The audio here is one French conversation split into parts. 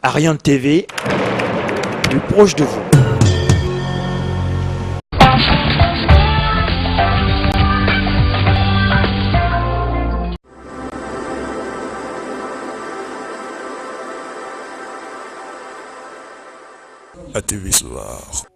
Ariane TV, plus proche de vous. ATV Soir.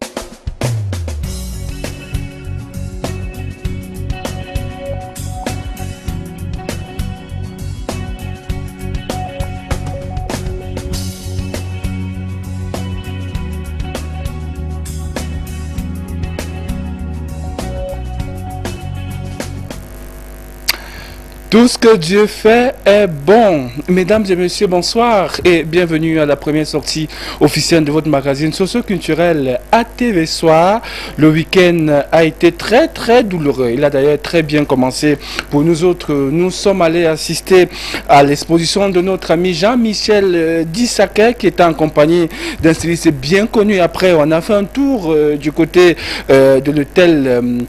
Tout ce que Dieu fait est bon. Mesdames et messieurs, bonsoir et bienvenue à la première sortie officielle de votre magazine socio-culturel ATV Soir. Le week-end a été très douloureux. Il a d'ailleurs très bien commencé pour nous autres. Nous sommes allés assister à l'exposition de notre ami Jean-Michel Dissaquet qui était en compagnie d'un styliste bien connu. Après, on a fait un tour du côté de l'hôtel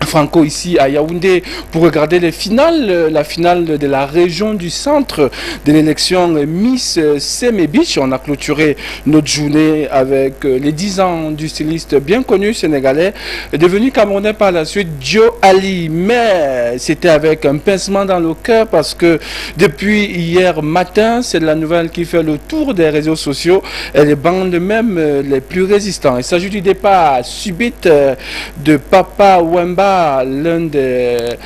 Franco ici à Yaoundé pour regarder les finales, la finale de la région du centre de l'élection Miss Seme Beach. On a clôturé notre journée avec les 10 ans du styliste bien connu sénégalais, devenu camerounais par la suite, Joe Ali. Mais c'était avec un pincement dans le cœur parce que depuis hier matin, c'est la nouvelle qui fait le tour des réseaux sociaux et les bandes même les plus résistants. Il s'agit du départ subite de Papa Wemba, l'un des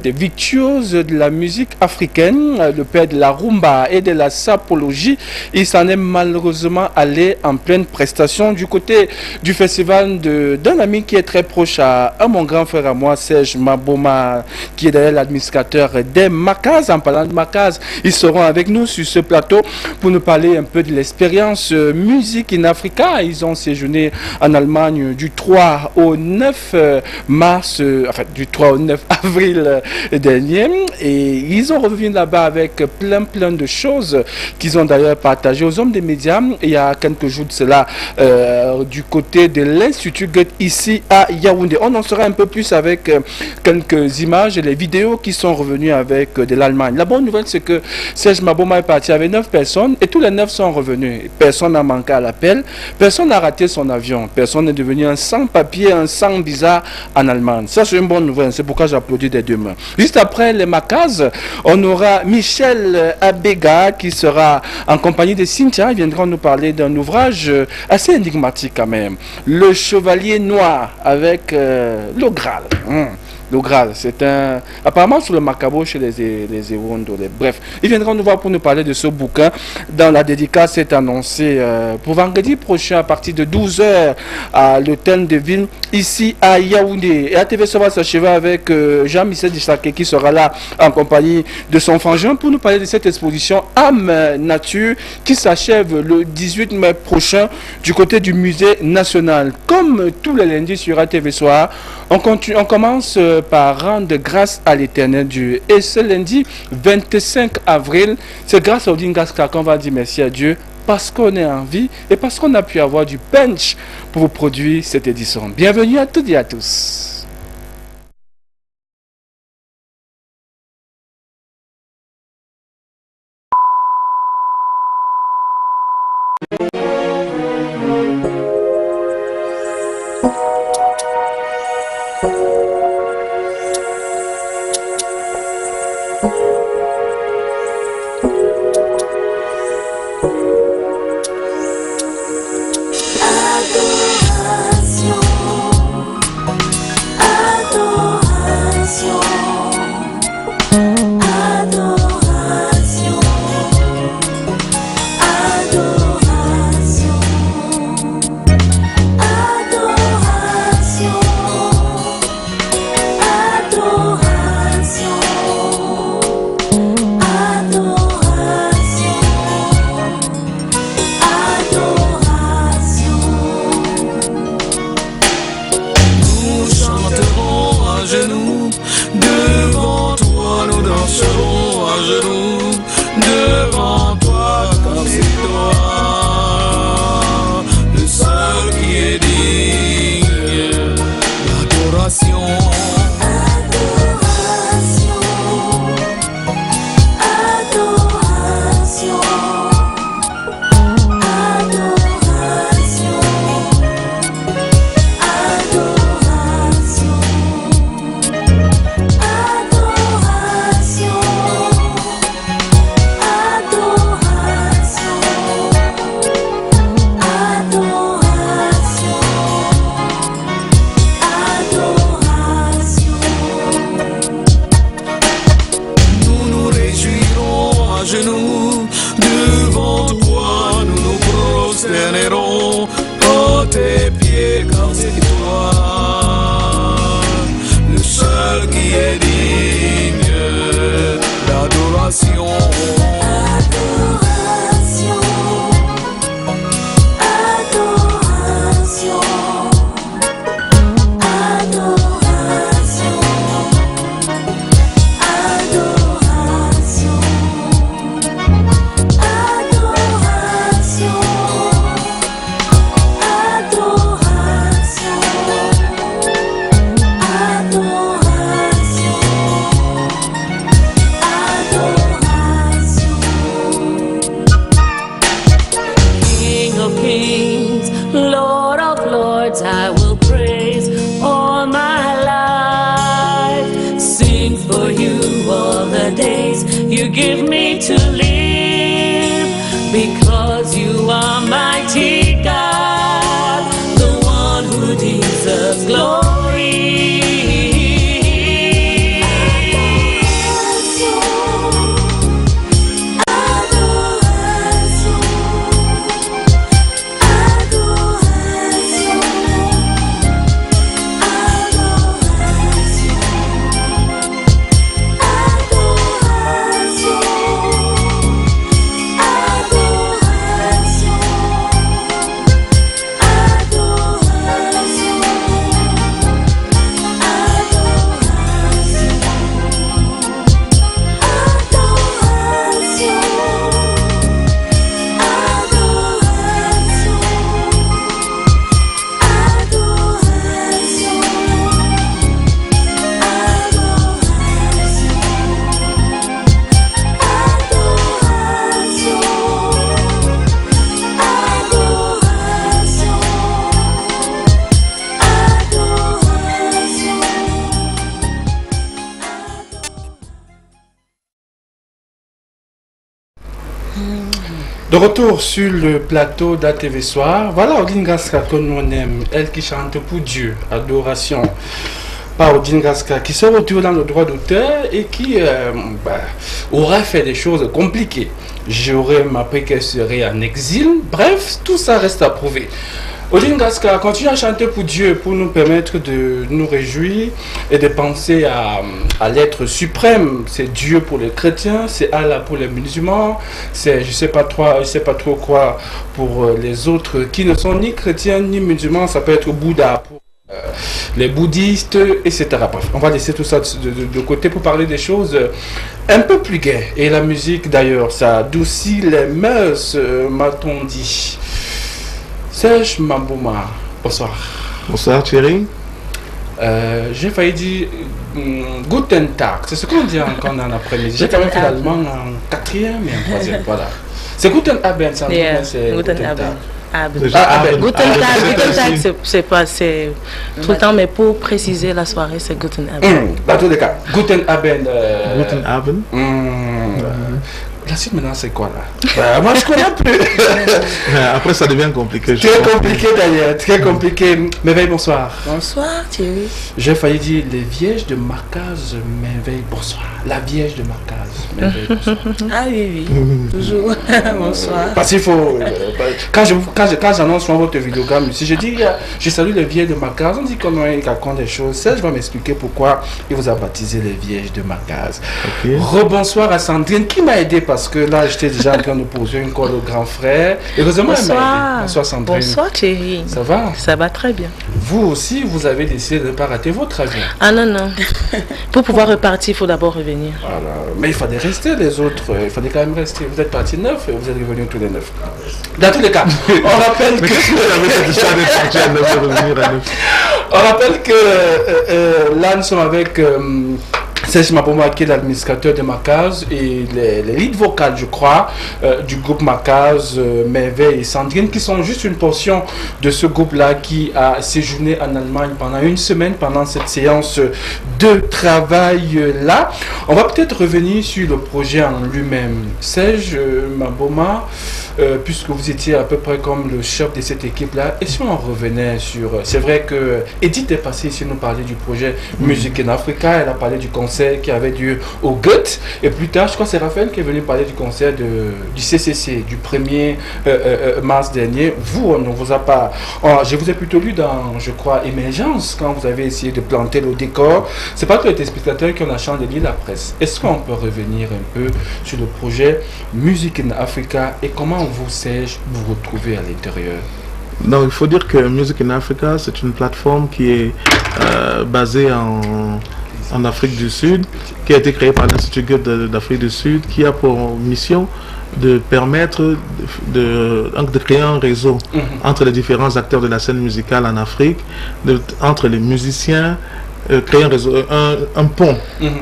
virtuoses de la musique africaine, le père de la rumba et de la sapologie. Il s'en est malheureusement allé en pleine prestation du côté du festival d'un ami qui est très proche à mon grand frère à moi, Serge Maboma, qui est d'ailleurs l'administrateur des Macaz. En parlant de Macaz, ils seront avec nous sur ce plateau pour nous parler un peu de l'expérience Musique in Africa. Ils ont séjourné en Allemagne du 3 au 9 mars, enfin du 3 au 9 avril dernier, et ils ont revenu là-bas avec plein de choses qu'ils ont d'ailleurs partagées aux hommes des médias il y a quelques jours de cela du côté de l'Institut Goethe ici à Yaoundé. On en saura un peu plus avec quelques images et les vidéos qui sont revenues avec de l'Allemagne. La bonne nouvelle, c'est que Serge Maboma est parti avec 9 personnes et tous les 9 sont revenus. Personne n'a manqué à l'appel, personne n'a raté son avion, personne n'est devenu un sans-papier, un sans-visa en Allemagne. Ça, c'est une bonne nouvelle. C'est pourquoi j'applaudis des deux mains. Juste après les Macaz, on aura Michel Abega qui sera en compagnie de Cynthia. Ils viendront nous parler d'un ouvrage assez énigmatique quand même. Le Chevalier Noir avec le Graal. Le Graal, c'est un... apparemment sur le Macabo chez les Ewondo. Bref, ils viendront nous voir pour nous parler de ce bouquin. Dans la dédicace est annoncée pour vendredi prochain à partir de 12h à l'hôtel de ville ici à Yaoundé. Et ATV va s'achever avec Jean-Michel Dissaquet qui sera là en compagnie de son frangin pour nous parler de cette exposition Âme Nature qui s'achève le 18 mai prochain du côté du musée national. Comme tous les lundis sur ATV Soir, on commence par rendre grâce à l'éternel Dieu. Et ce lundi 25 avril, c'est grâce à Odin Gaska qu'on va dire merci à Dieu parce qu'on est en vie et parce qu'on a pu avoir du punch pour vous produire cette édition. Bienvenue à toutes et à tous. De retour sur le plateau d'ATV Soir, voilà Odine Gaska que nous on aime, elle qui chante pour Dieu, adoration. Par Odine Gaska qui se retrouve dans le droit d'auteur et qui aurait fait des choses compliquées. J'aurais appris qu'elle serait en exil. Bref, tout ça reste à prouver. Odine Gaska continue à chanter pour Dieu pour nous permettre de nous réjouir et de penser à l'être suprême. C'est Dieu pour les chrétiens, c'est Allah pour les musulmans, c'est je sais pas trop quoi pour les autres qui ne sont ni chrétiens ni musulmans. Ça peut être Bouddha pour les bouddhistes, etc. Bref, on va laisser tout ça de côté pour parler des choses un peu plus gaies. Et la musique d'ailleurs, ça adoucit les mœurs, m'a-t-on dit. Serge Mambouma, bonsoir. Bonsoir Thierry. J'ai failli dire Guten Tag, c'est ce qu'on dit encore en après-midi. J'ai quand même fait l'allemand en 4e et en 3e, voilà. C'est Guten Abend, ça c'est Guten Tag. Guten Tag, c'est pas tout le temps, mais pour préciser la soirée, c'est Guten Abend. Dans tous les cas, Guten Abend. Guten Abend. La suite maintenant c'est quoi là? Moi je connais plus. Après ça devient compliqué. Très compliqué d'ailleurs, très compliqué. Merveille, bonsoir. Bonsoir Thierry. J'ai failli dire les vierges de Marcaz, Merveille, bonsoir. La vierge de Marcaz, Merveille, bonsoir. Ah oui, toujours. Bonsoir. Parce qu'il faut. Quand j'annonce sur votre vidéogramme, si je dis je salue les vierges de Marcaz, on dit comment il raconte des choses. Ça, je vais m'expliquer pourquoi il vous a baptisé les vierges de Marcaz. Okay. Rebonsoir à Sandrine qui m'a aidé parce que là j'étais déjà en train de poser une colle au grand frère. Heureusement, elle m'a aidé. Bonsoir Sandrine. Bonsoir Thierry. Ça va? Ça va très bien. Vous aussi, vous avez décidé de ne pas rater votre avion. Ah non, non. Pour pouvoir repartir, il faut d'abord revenir. Voilà. Mais il fallait rester les autres. Il fallait quand même rester. Vous êtes partis 9 et vous êtes revenus tous les 9. Dans tous les cas, on rappelle que... On rappelle que là, nous sommes avec... Serge Mambouma qui est l'administrateur de Marcaz et les leads vocales, je crois, du groupe Marcaz, Merveille et Sandrine, qui sont juste une portion de ce groupe-là qui a séjourné en Allemagne pendant une semaine, pendant cette séance de travail-là. On va peut-être revenir sur le projet en lui-même. Serge Mambouma, puisque vous étiez à peu près comme le chef de cette équipe-là, et si on revenait sur... C'est vrai que Edith est passée ici nous parler du projet Music in Africa, elle a parlé du concert qui avait lieu au GUT, et plus tard, je crois que c'est Raphaël qui est venu parler du concert du CCC, du 1er mars dernier. Vous, on ne vous a pas... je vous ai plutôt lu dans, je crois, Émergence, quand vous avez essayé de planter le décor. C'est pas tous les spectateurs qui ont la chance de lire la presse. Est-ce qu'on peut revenir un peu sur le projet Music in Africa et comment vous, Serge, vous retrouvez à l'intérieur? Donc il faut dire que Music in Africa, c'est une plateforme qui est basée en Afrique du Sud, qui a été créée par l'Institut Goethe d'Afrique du Sud, qui a pour mission de permettre de créer un réseau entre les différents acteurs de la scène musicale en Afrique, entre les musiciens, créer un réseau, un pont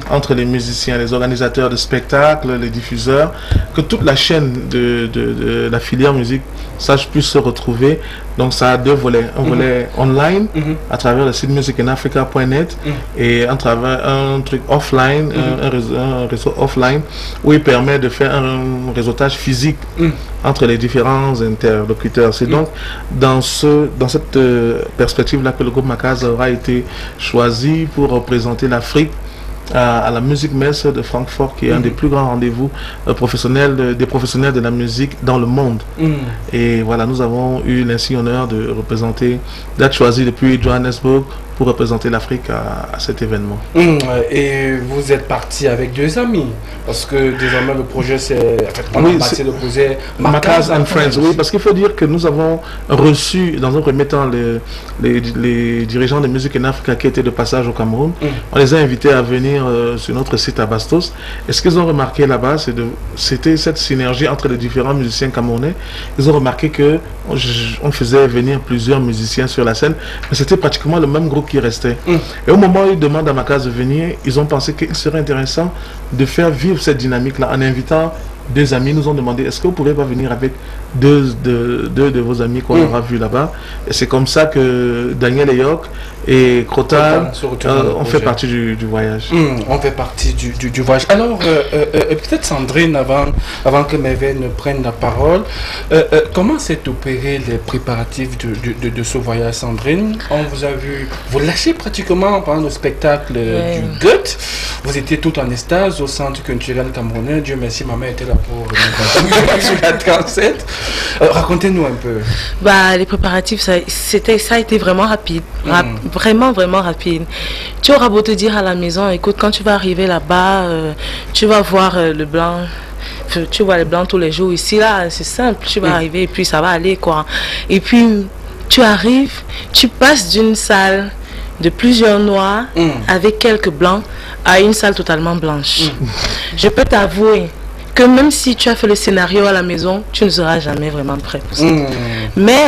entre les musiciens, les organisateurs de spectacles, les diffuseurs, que toute la chaîne de la filière musique puisse se retrouver. Donc ça a deux volets, un volet online à travers le site musicinafrica.net et à travers un truc offline, un réseau offline où il permet de faire un réseautage physique entre les différents interlocuteurs. C'est donc dans cette perspective-là que le groupe Marcaz aura été choisi pour représenter l'Afrique à la Music Messe de Francfort, qui est un des plus grands rendez-vous professionnels, des professionnels de la musique dans le monde. Et voilà, nous avons eu l'insigne honneur de représenter, d'être choisi depuis Johannesburg pour représenter l'Afrique à cet événement. Et vous êtes parti avec deux amis, parce que désormais le projet c'est... En fait, c'est le projet Marcaz and Friends. Oui, parce qu'il faut dire que nous avons reçu, dans un premier temps, les dirigeants de Music in Africa qui étaient de passage au Cameroun. On les a invités à venir sur notre site à Bastos. Et ce qu'ils ont remarqué là-bas, c'était cette synergie entre les différents musiciens camerounais. Ils ont remarqué que on faisait venir plusieurs musiciens sur la scène, mais c'était pratiquement le même groupe qui restait. Et au moment où ils demandent à Marcaz de venir, ils ont pensé qu'il serait intéressant de faire vivre cette dynamique-là en invitant deux amis. Nous ont demandé, est-ce que vous pourrez pas venir avec deux de vos amis qu'on aura vus là-bas. Et c'est comme ça que Daniel Eyok et Crotal on fait partie du voyage. On fait partie du voyage. Alors, peut-être Sandrine, avant que Merveille ne prenne la parole, comment s'est opéré les préparatifs de ce voyage, Sandrine? On vous a vu, vous lâchez pratiquement pendant le spectacle du GUT. Vous étiez tout en extase au Centre culturel camerounais. Dieu merci, ma mère était là pour nous sur la 37. Racontez-nous un peu. Les préparatifs, ça a été vraiment rapide. Vraiment rapide. Tu auras beau te dire à la maison, écoute, quand tu vas arriver là-bas, tu vas voir le blanc. Tu vois les blancs tous les jours. Ici, là, c'est simple. Tu vas arriver et puis ça va aller, quoi. Et puis, tu arrives, tu passes d'une salle de plusieurs noirs avec quelques blancs à une salle totalement blanche. Je peux t'avouer que même si tu as fait le scénario à la maison, tu ne seras jamais vraiment prêt pour ça. Mais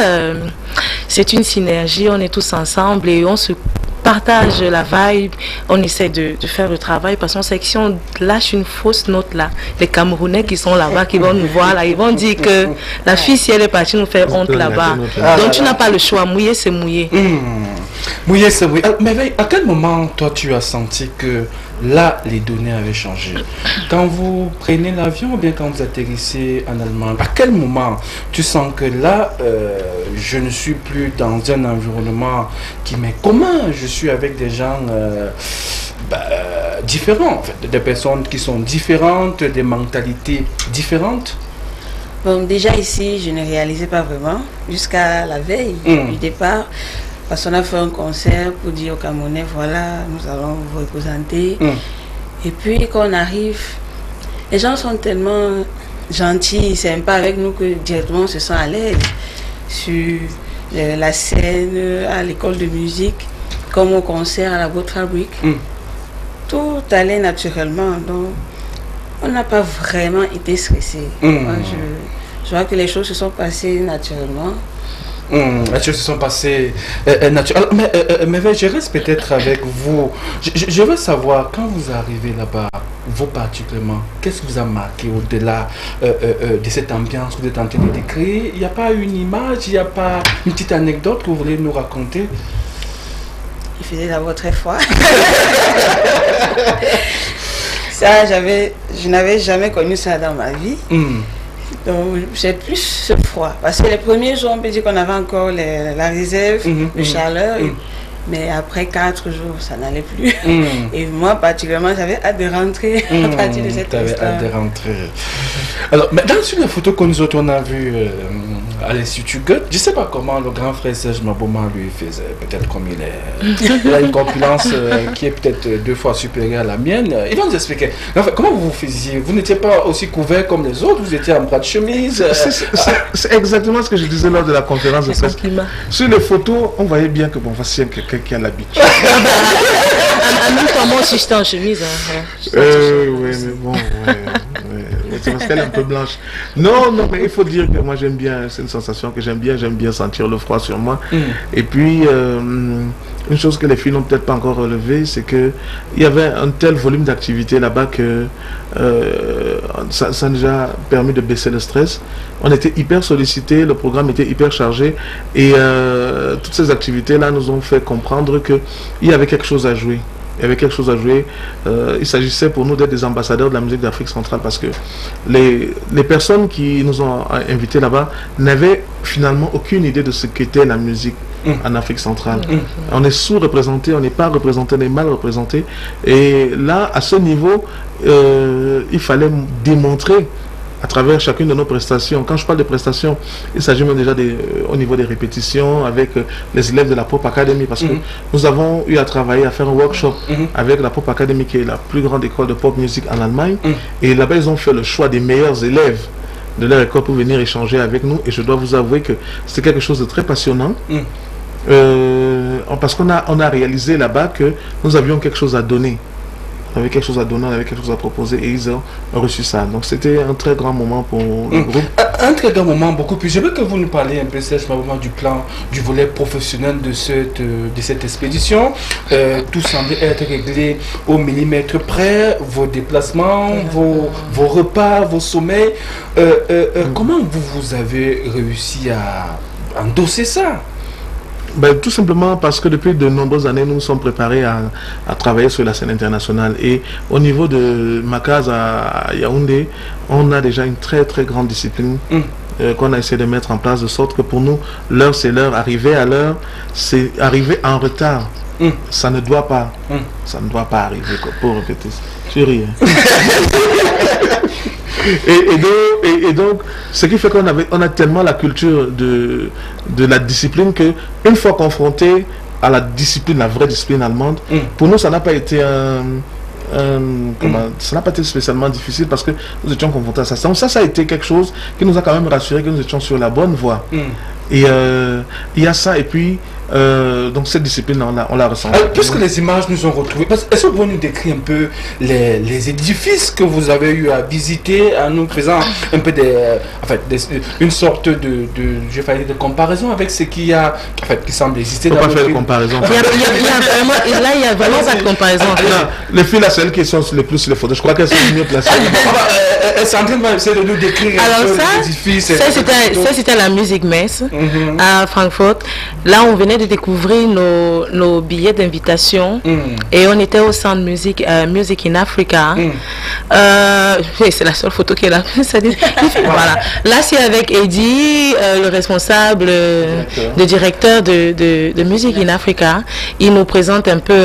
c'est une synergie, on est tous ensemble et on se partage la vibe, on essaie de faire le travail parce qu'on sait que si on lâche une fausse note là, les Camerounais qui sont là-bas, qui vont nous voir là, ils vont dire que la fille, si elle est partie nous faire honte là-bas. Donc tu n'as pas le choix, mouiller c'est mouiller. Mouiller c'est mouiller. Mais à quel moment toi tu as senti que là les données avaient changé? Quand vous prenez l'avion ou bien quand vous atterrissez en Allemagne, à quel moment tu sens que là je ne suis plus dans un environnement qui m'est commun, je suis avec des gens différents, en fait, des personnes qui sont différentes, des mentalités différentes? Bon, déjà ici je ne réalisais pas vraiment jusqu'à la veille du départ. Parce qu'on a fait un concert pour dire aux Camerounais, voilà, nous allons vous représenter. Et puis quand on arrive, les gens sont tellement gentils, sympas avec nous que directement on se sent à l'aise. Sur la scène, à l'école de musique, comme au concert à la Boat Fabric. Tout allait naturellement, donc on n'a pas vraiment été stressé. Moi, je vois que les choses se sont passées naturellement. Les choses se sont passées naturellement. Mais je reste peut-être avec vous. Je veux savoir, quand vous arrivez là-bas, vous particulièrement, qu'est-ce qui vous a marqué au-delà de cette ambiance que vous êtes en train de décrire? Il n'y a pas une image, il n'y a pas une petite anecdote que vous voulez nous raconter? Il faisait d'abord très froid. Ça, je n'avais jamais connu ça dans ma vie. Donc j'ai plus ce froid. Parce que les premiers jours, on peut dire qu'on avait encore la réserve de chaleur. Mais après 4 jours, ça n'allait plus. Et moi, particulièrement, j'avais hâte de rentrer à partir de cette histoire. Hâte de rentrer. Alors, mais sur les photos que nous autres, on a vues à l'Institut Goethe, je ne sais pas comment le grand frère Serge Maboma lui faisait, peut-être comme il est. Il a une corpulence qui est peut-être 2 fois supérieure à la mienne. Il va nous expliquer. En fait, comment vous faisiez? Vous n'étiez pas aussi couvert comme les autres? Vous étiez en bras de chemise? C'est exactement ce que je disais lors de la conférence de presse. Sur les photos, on voyait bien que bon, voici quelqu'un qui a l'habitude. En même temps, moi aussi j'étais en chemise. Oui, mais bon, c'est parce qu'elle est un peu blanche. Non, mais il faut dire que moi j'aime bien, c'est une sensation que j'aime bien sentir le froid sur moi. Et puis, une chose que les filles n'ont peut-être pas encore relevée, c'est qu'il y avait un tel volume d'activité là-bas que ça nous a permis de baisser le stress. On était hyper sollicités, le programme était hyper chargé et toutes ces activités-là nous ont fait comprendre qu'il y avait quelque chose à jouer. Il y avait quelque chose à jouer. Il s'agissait pour nous d'être des ambassadeurs de la musique d'Afrique centrale parce que les personnes qui nous ont invités là-bas n'avaient finalement aucune idée de ce qu'était la musique en Afrique centrale. On est sous-représenté, on n'est pas représenté, on est mal représenté. Et là, à ce niveau, il fallait démontrer à travers chacune de nos prestations. Quand je parle de prestations, il s'agit même déjà au niveau des répétitions avec les élèves de la Pop Academy parce que nous avons eu à travailler, à faire un workshop avec la Pop Academy qui est la plus grande école de pop music en Allemagne. Et là-bas, ils ont fait le choix des meilleurs élèves de leur école pour venir échanger avec nous. Et je dois vous avouer que c'était quelque chose de très passionnant. Parce qu'on a réalisé là-bas que nous avions quelque chose à donner on avait quelque chose à donner, on avait quelque chose à proposer et ils ont reçu ça. Donc c'était un très grand moment pour le groupe. Un très grand moment, beaucoup plus. Je veux que vous nous parliez un peu, Serge, du plan, du volet professionnel de cette expédition. Tout semblait être réglé au millimètre près, vos déplacements, vos repas, vos sommeils. Comment vous avez réussi à endosser ça? Ben, tout simplement parce que depuis de nombreuses années, nous nous sommes préparés à travailler sur la scène internationale. Et au niveau de Makaz à Yaoundé, on a déjà une très très grande discipline qu'on a essayé de mettre en place, de sorte que pour nous, l'heure c'est l'heure, arriver à l'heure, c'est arriver en retard. Ça ne doit pas, ça ne doit pas arriver, quoi, pour répéter ça. Tu ris, hein? Et donc, ce qui fait qu'on a tellement la culture de la discipline que une fois confronté à la discipline, la vraie discipline allemande, pour nous, ça n'a pas été ça n'a pas été spécialement difficile parce que nous étions confrontés à ça. Donc ça a été quelque chose qui nous a quand même rassuré que nous étions sur la bonne voie. Et il y a ça, et puis donc cette discipline on l'a ressenti. Puisque les images nous ont retrouvées, est-ce que vous pouvez nous décrire un peu les édifices que vous avez eu à visiter, en nous faisant un peu une sorte de comparaison avec ce qu'il y a, qui semble exister dans le film. Faut pas faire de comparaison. Il y a vraiment pas de comparaison. Les filles là, celles qui sont les plus sur les photos, je crois qu'elles sont mieux placées. Sandrine va essayer de nous décrire un peu l'édifice. Ça c'était la Music Mess à Francfort. Là on venait de découvrir nos billets d'invitation et on était au centre Music in Africa. C'est la seule photo qui est là. Voilà. Là c'est avec Eddie, le responsable, le directeur de Music in Africa. Il nous présente un peu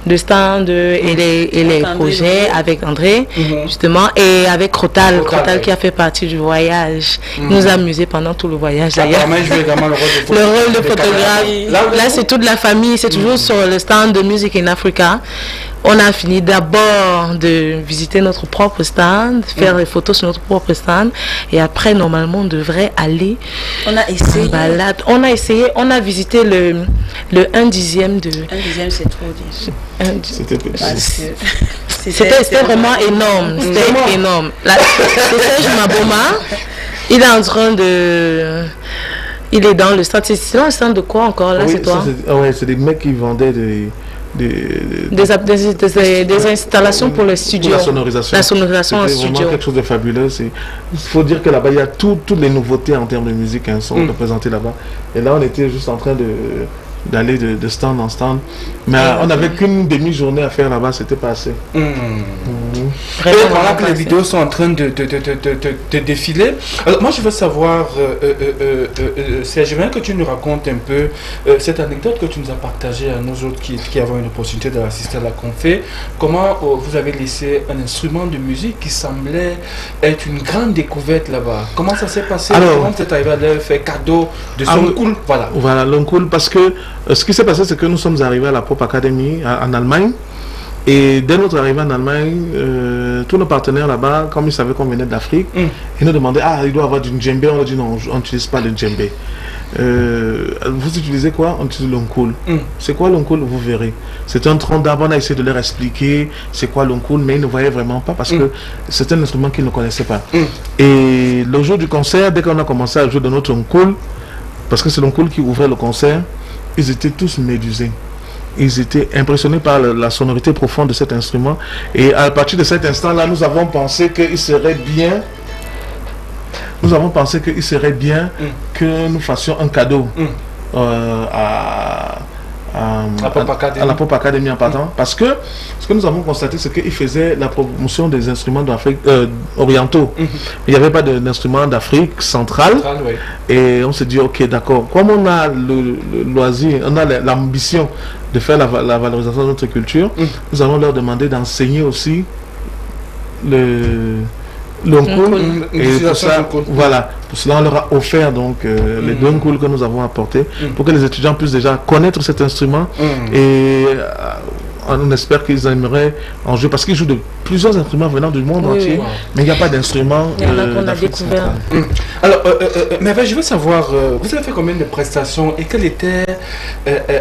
le stand et les projets avec André, justement, et avec Crotal qui a fait partie du voyage. Il nous a amusé pendant tout le voyage d'ailleurs. Le rôle de photographe. Là c'est toute la famille, c'est toujours sur le stand de Music in Africa. On a fini d'abord de visiter notre propre stand, faire des photos sur notre propre stand, et après normalement on devrait aller en balade. On a essayé, on a visité le 1/10 de... 1/10 c'est trop dit. C'était vraiment énorme. C'était énorme. C'est Serge Maboma. Il est en train de... Il est dans le stand. C'est dans le stand de quoi encore là? Oui, c'est toi? C'est des mecs qui vendaient des installations pour le studio. Pour la sonorisation. La sonorisation en studio. C'est vraiment quelque chose de fabuleux. Il faut dire que là-bas, il y a toutes les nouveautés en termes de musique sont représentées là-bas. Et là, on était juste en train d'aller de stand en stand. Mais on n'avait qu'une demi-journée à faire là-bas, c'était pas assez. Et voilà que les vidéos sont en train de défiler. Alors moi je veux savoir, Serge, j'aimerais que tu nous racontes un peu cette anecdote que tu nous as partagée à nous autres qui avons une opportunité d'assister à la confé. Comment vous avez laissé un instrument de musique qui semblait être une grande découverte là-bas. Comment ça s'est passé? Comment vous êtes arrivé à leur faire cadeau de Loncool? Voilà, Loncool, parce que ce qui s'est passé, c'est que nous sommes arrivés à la Pop Academy en Allemagne. Et dès notre arrivée en Allemagne, tous nos partenaires là-bas, comme ils savaient qu'on venait d'Afrique, ils nous demandaient, il doit avoir du djembé. On a dit non, on n'utilise pas le djembé. Vous utilisez quoi? On utilise l'oncool. C'est quoi l'oncool? Vous verrez. C'est un tronc d'arbre. On a essayé de leur expliquer c'est quoi l'oncool, mais ils ne voyaient vraiment pas parce que c'est un instrument qu'ils ne connaissaient pas. Et le jour du concert, dès qu'on a commencé à jouer de notre oncool, parce que c'est l'oncool qui ouvrait le concert, ils étaient tous médusés. Ils étaient impressionnés par la sonorité profonde de cet instrument. Et à partir de cet instant-là, nous avons pensé qu'il serait bien... que nous fassions un cadeau à la Pop Academy en partant. Parce que ce que nous avons constaté, c'est qu'ils faisaient la promotion des instruments d'Afrique orientaux. Il n'y avait pas d'instruments d'Afrique centrale. Et on s'est dit, ok, d'accord. Comme on a le loisir, on a l'ambition de faire la valorisation de notre culture, nous allons leur demander d'enseigner aussi l'oncool. Et pour ça, voilà, pour cela on leur a offert donc les deux oncools que nous avons apportés pour que les étudiants puissent déjà connaître cet instrument et on espère qu'ils aimeraient en jouer parce qu'ils jouent de plusieurs instruments venant du monde entier, mais il n'y a pas d'instruments d'Afrique centrale. Alors, mais je veux savoir, vous avez fait combien de prestations et quelle était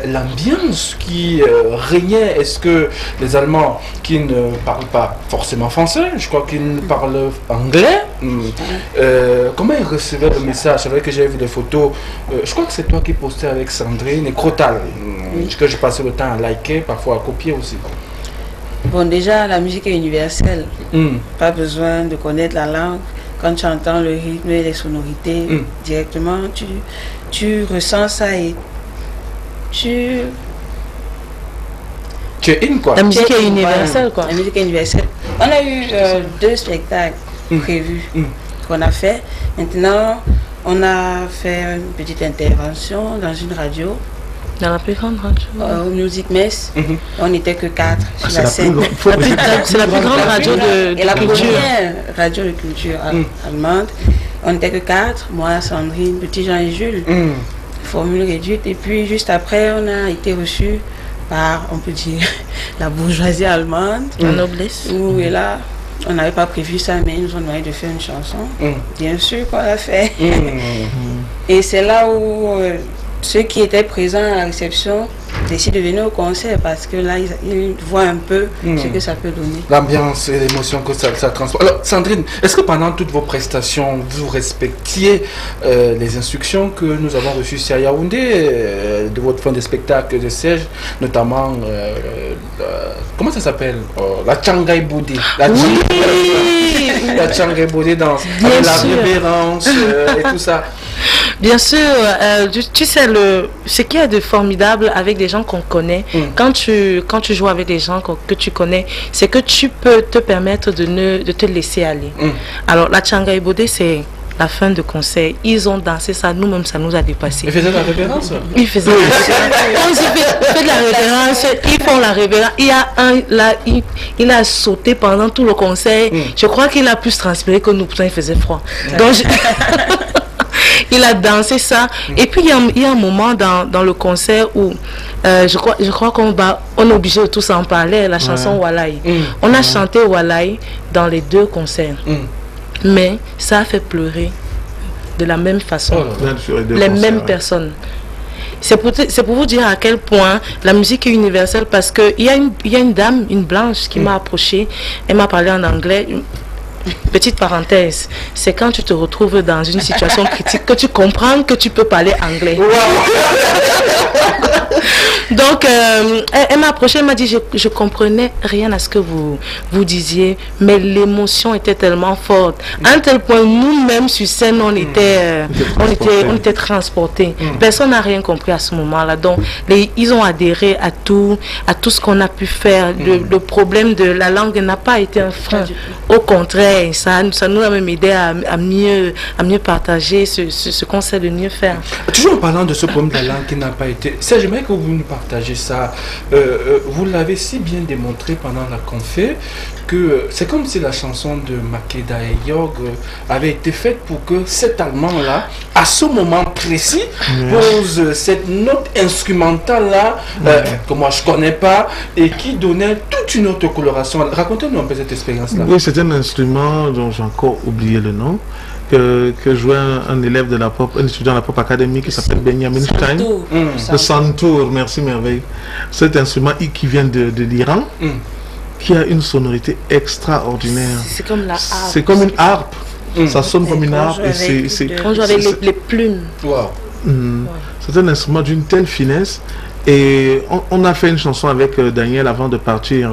l'ambiance qui régnait? Est-ce que les Allemands qui ne parlent pas forcément français, je crois qu'ils parlent anglais, comment ils recevaient le message? C'est vrai que j'ai vu des photos, je crois que c'est toi qui postais avec Sandrine et Crotal, que je passais le temps à liker, parfois à copier aussi. Bon, déjà, la musique est universelle. Pas besoin de connaître la langue. Quand tu entends le rythme et les sonorités, directement, tu ressens ça et tu es in, quoi. La musique est universelle, quoi. La musique est universelle. On a eu 2 spectacles prévus qu'on a fait. Maintenant, on a fait une petite intervention dans une radio. Dans la plus grande radio. Au Music Mess, on n'était que 4 sur la scène. C'est la plus grande radio de et la première radio de culture allemande. On n'était que 4, moi, Sandrine, Petit Jean et Jules. Formule réduite. Et puis juste après, on a été reçus par, on peut dire, la bourgeoisie allemande. La noblesse. Et là, on n'avait pas prévu ça, mais ils nous ont demandé de faire une chanson. Bien sûr qu'on l'a fait. Et c'est là où ceux qui étaient présents à la réception décident de venir au concert parce que là, ils voient un peu ce que ça peut donner. L'ambiance et l'émotion que ça transporte. Alors, Sandrine, est-ce que pendant toutes vos prestations, vous respectiez les instructions que nous avons reçues ici à Yaoundé, de votre fin de spectacle de Serge, notamment, comment ça s'appelle? La Tchangai Boudé. La Tchangai Boudé dans la révérence et tout ça. Bien sûr, tu sais, ce qu'il y a de formidable avec des gens qu'on connaît, quand tu joues avec des gens que tu connais, c'est que tu peux te permettre de te laisser aller. Alors, la Tchangai Bodé, c'est la fin de concert. Ils ont dansé ça, nous-mêmes, ça nous a dépassé. Ils faisaient la révérence? Ils faisaient la révérence. Quand ils font la révérence, ils font la révérence. Il y a un, là, il a sauté pendant tout le concert. Je crois qu'il a plus transpiré que nous, pourtant il faisait froid. Donc, il a dansé ça. Et puis, il y a un moment dans le concert où je crois qu'on est obligé de tous en parler, la chanson Walai. On a chanté Walai dans les 2 concerts. Mais ça a fait pleurer de la même façon. Les mêmes personnes. C'est pour vous dire à quel point la musique est universelle parce qu'il y a une dame, une blanche qui m'a approchée. Elle m'a parlé en anglais. Petite parenthèse, c'est quand tu te retrouves dans une situation critique que tu comprends que tu peux parler anglais. Donc, elle m'a approché, elle m'a dit, je comprenais rien à ce que vous disiez, mais l'émotion était tellement forte. À un tel point, nous-mêmes sur scène, on était transportés. Personne n'a rien compris à ce moment-là. Donc, ils ont adhéré à tout ce qu'on a pu faire. Le problème de la langue n'a pas été un frein. Au contraire, ça nous a même aidé à mieux partager ce qu'on sait de mieux faire. Toujours en parlant de ce problème de la langue qui n'a pas été... J'aimerais que vous nous partagez ça. Vous l'avez si bien démontré pendant la conférence que c'est comme si la chanson de Makeda et Yorg avait été faite pour que cet Allemand-là, à ce moment précis, pose cette note instrumentale-là que moi je connais pas et qui donnait toute une autre coloration. Racontez-nous un peu cette expérience-là. Oui, c'est un instrument dont j'ai encore oublié le nom. Que jouait un élève de la pop, un étudiant de la pop académie qui s'appelle Benjamin Stein. Le santour, merci merveille. Cet instrument qui vient de l'Iran, qui a une sonorité extraordinaire. C'est comme la harpe. C'est comme une harpe. Ça sonne comme une harpe. On joue avec les plumes. C'est un instrument d'une telle finesse. Et on a fait une chanson avec Daniel avant de partir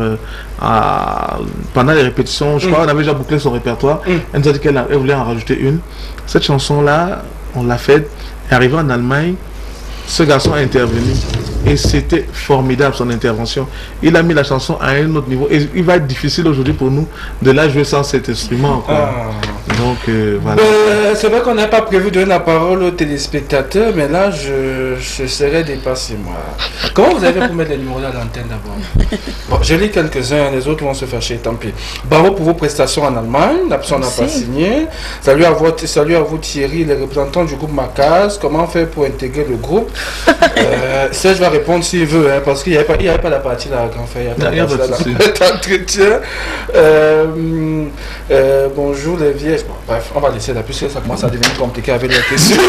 pendant les répétitions. Je crois qu'on avait déjà bouclé son répertoire. Elle nous a dit qu'elle voulait en rajouter une. Cette chanson-là, on l'a faite. Et arrivé en Allemagne, ce garçon a intervenu. Et c'était formidable son intervention. Il a mis la chanson à un autre niveau. Et il va être difficile aujourd'hui pour nous de la jouer sans cet instrument. Donc voilà. C'est vrai qu'on n'a pas prévu de donner la parole aux téléspectateurs, mais là je je serais dépassé, moi. Comment vous avez fait pour mettre les numéros à l'antenne d'abord? Bon, je lis quelques-uns, les autres vont se fâcher, tant pis. Bravo pour vos prestations en Allemagne, la personne n'a pas signé. Salut à vous Thierry, les représentants du groupe Macaz. Comment faire pour intégrer le groupe? Serge va répondre s'il veut, hein, parce qu'il n'y avait pas la partie là, grand frère. Il n'y a pas la partie là, d'entretien. Bonjour les vieilles. Bon, bref, on va laisser là, puisque ça commence à devenir compliqué avec les questions.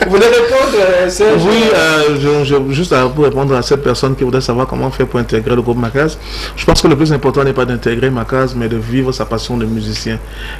Vous voulez répondre, Serge? Oui, juste pour répondre à cette personne qui voudrait savoir comment faire pour intégrer le groupe Macaz. Je pense que le plus important n'est pas d'intégrer Macaz, mais de vivre sa passion de musicien.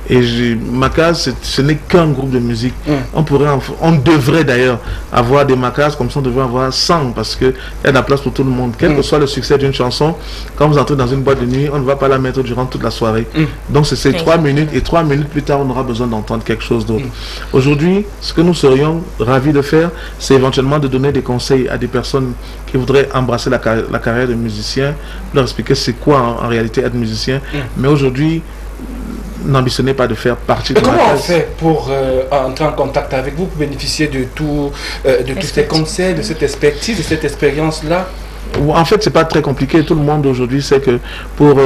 Et Macaz, ce n'est qu'un groupe de musique. On devrait d'ailleurs avoir des Macaz, comme ça on devrait avoir 100, parce qu'il y a de la place pour tout le monde. Quel que soit le succès d'une chanson, quand vous entrez dans une boîte de nuit, on ne va pas la mettre durant toute la soirée. Donc c'est ces 3 minutes, et 3 minutes plus tard, on aura besoin d'entendre quelque chose d'autre. Aujourd'hui, ce que nous serions ravis de faire, c'est éventuellement de donner des conseils à des personnes qui voudraient embrasser la carrière de musicien, leur expliquer c'est quoi en réalité être musicien. Mais aujourd'hui, n'ambitionnez pas de faire partie de comment on fait pour entrer en contact avec vous, pour bénéficier de tous ces conseils, de cette expertise, de cette expérience-là? En fait, c'est pas très compliqué. Tout le monde aujourd'hui sait que pour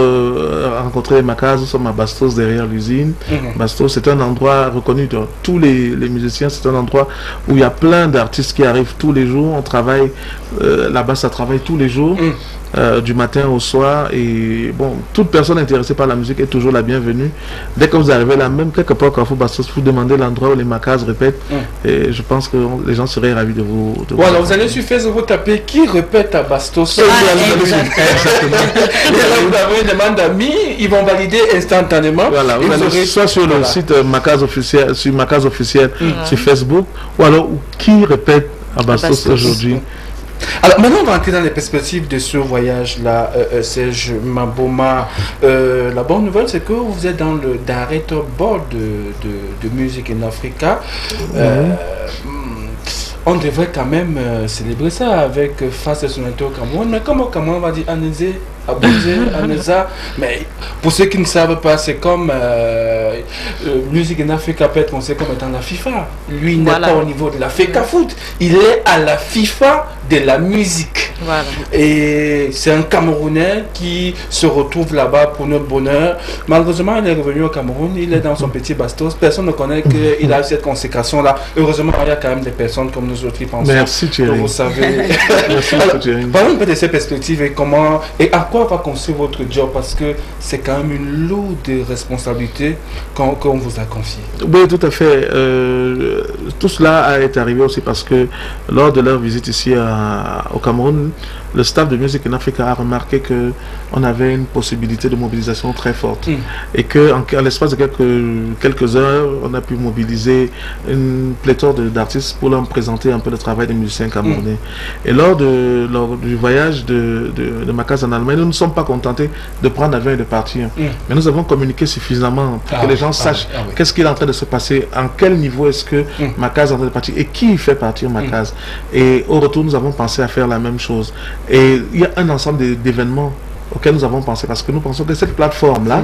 rencontrer les Macaz, nous sommes à Bastos, derrière l'usine. Bastos, c'est un endroit reconnu de tous les musiciens. C'est un endroit où il y a plein d'artistes qui arrivent tous les jours. On travaille là-bas, ça travaille tous les jours. Du matin au soir, et bon, toute personne intéressée par la musique est toujours la bienvenue. Dès que vous arrivez là, même quelque part quand vous Bastos, vous demandez l'endroit où les Macaz répètent, et je pense que les gens seraient ravis de vous. Voilà, vous allez sur Facebook, vous tapez qui répète à Bastos. Exactement. Et là, vous avez une demande d'amis, ils vont valider instantanément. Voilà, vous allez soit sur le site Macaz officiel, sur Macaz officiel, sur Facebook, ou alors qui répète à Bastos aujourd'hui. Alors maintenant on va entrer dans les perspectives de ce voyage-là, Serge Maboma. La bonne nouvelle c'est que vous êtes dans le Director Board de Music in Africa. On devrait quand même célébrer ça avec face à son au Cameroun. Mais comment on va dire Anezé, Abonzé, Aneza? Mais pour ceux qui ne savent pas, c'est comme Music in Africa peut être considéré comme étant la FIFA. Lui, il n'est pas au niveau de la FECA Foot. Il est à la FIFA de la musique. Voilà. Et c'est un Camerounais qui se retrouve là-bas pour notre bonheur. Malheureusement, il est revenu au Cameroun, il est dans son petit Bastos. Personne ne connaît qu'il a eu cette consécration-là. Heureusement, il y a quand même des personnes comme nous autres qui pensent. Merci Thierry. Vous savez. Merci Thierry. Parlons un peu de ces perspectives et comment et à quoi va construire votre job, parce que c'est quand même une lourde responsabilité qu'on vous a confiée. Oui, tout à fait. Tout cela est arrivé aussi parce que lors de leur visite ici au Cameroun, le staff de Music in Africa a remarqué qu'on avait une possibilité de mobilisation très forte et qu'en l'espace de quelques heures, on a pu mobiliser une pléthore d'artistes pour leur présenter un peu le travail des musiciens camerounais. Et lors du voyage de Macaz en Allemagne, nous ne sommes pas contentés de prendre l'avion et de partir. Mais nous avons communiqué suffisamment pour que les gens sachent qu'est-ce qui est en train de se passer, en quel niveau est-ce que Macaz est en train de partir et qui fait partir Macaz. Et au retour, nous avons pensé à faire la même chose. Et il y a un ensemble d'événements auxquels nous avons pensé, parce que nous pensons que cette plateforme-là,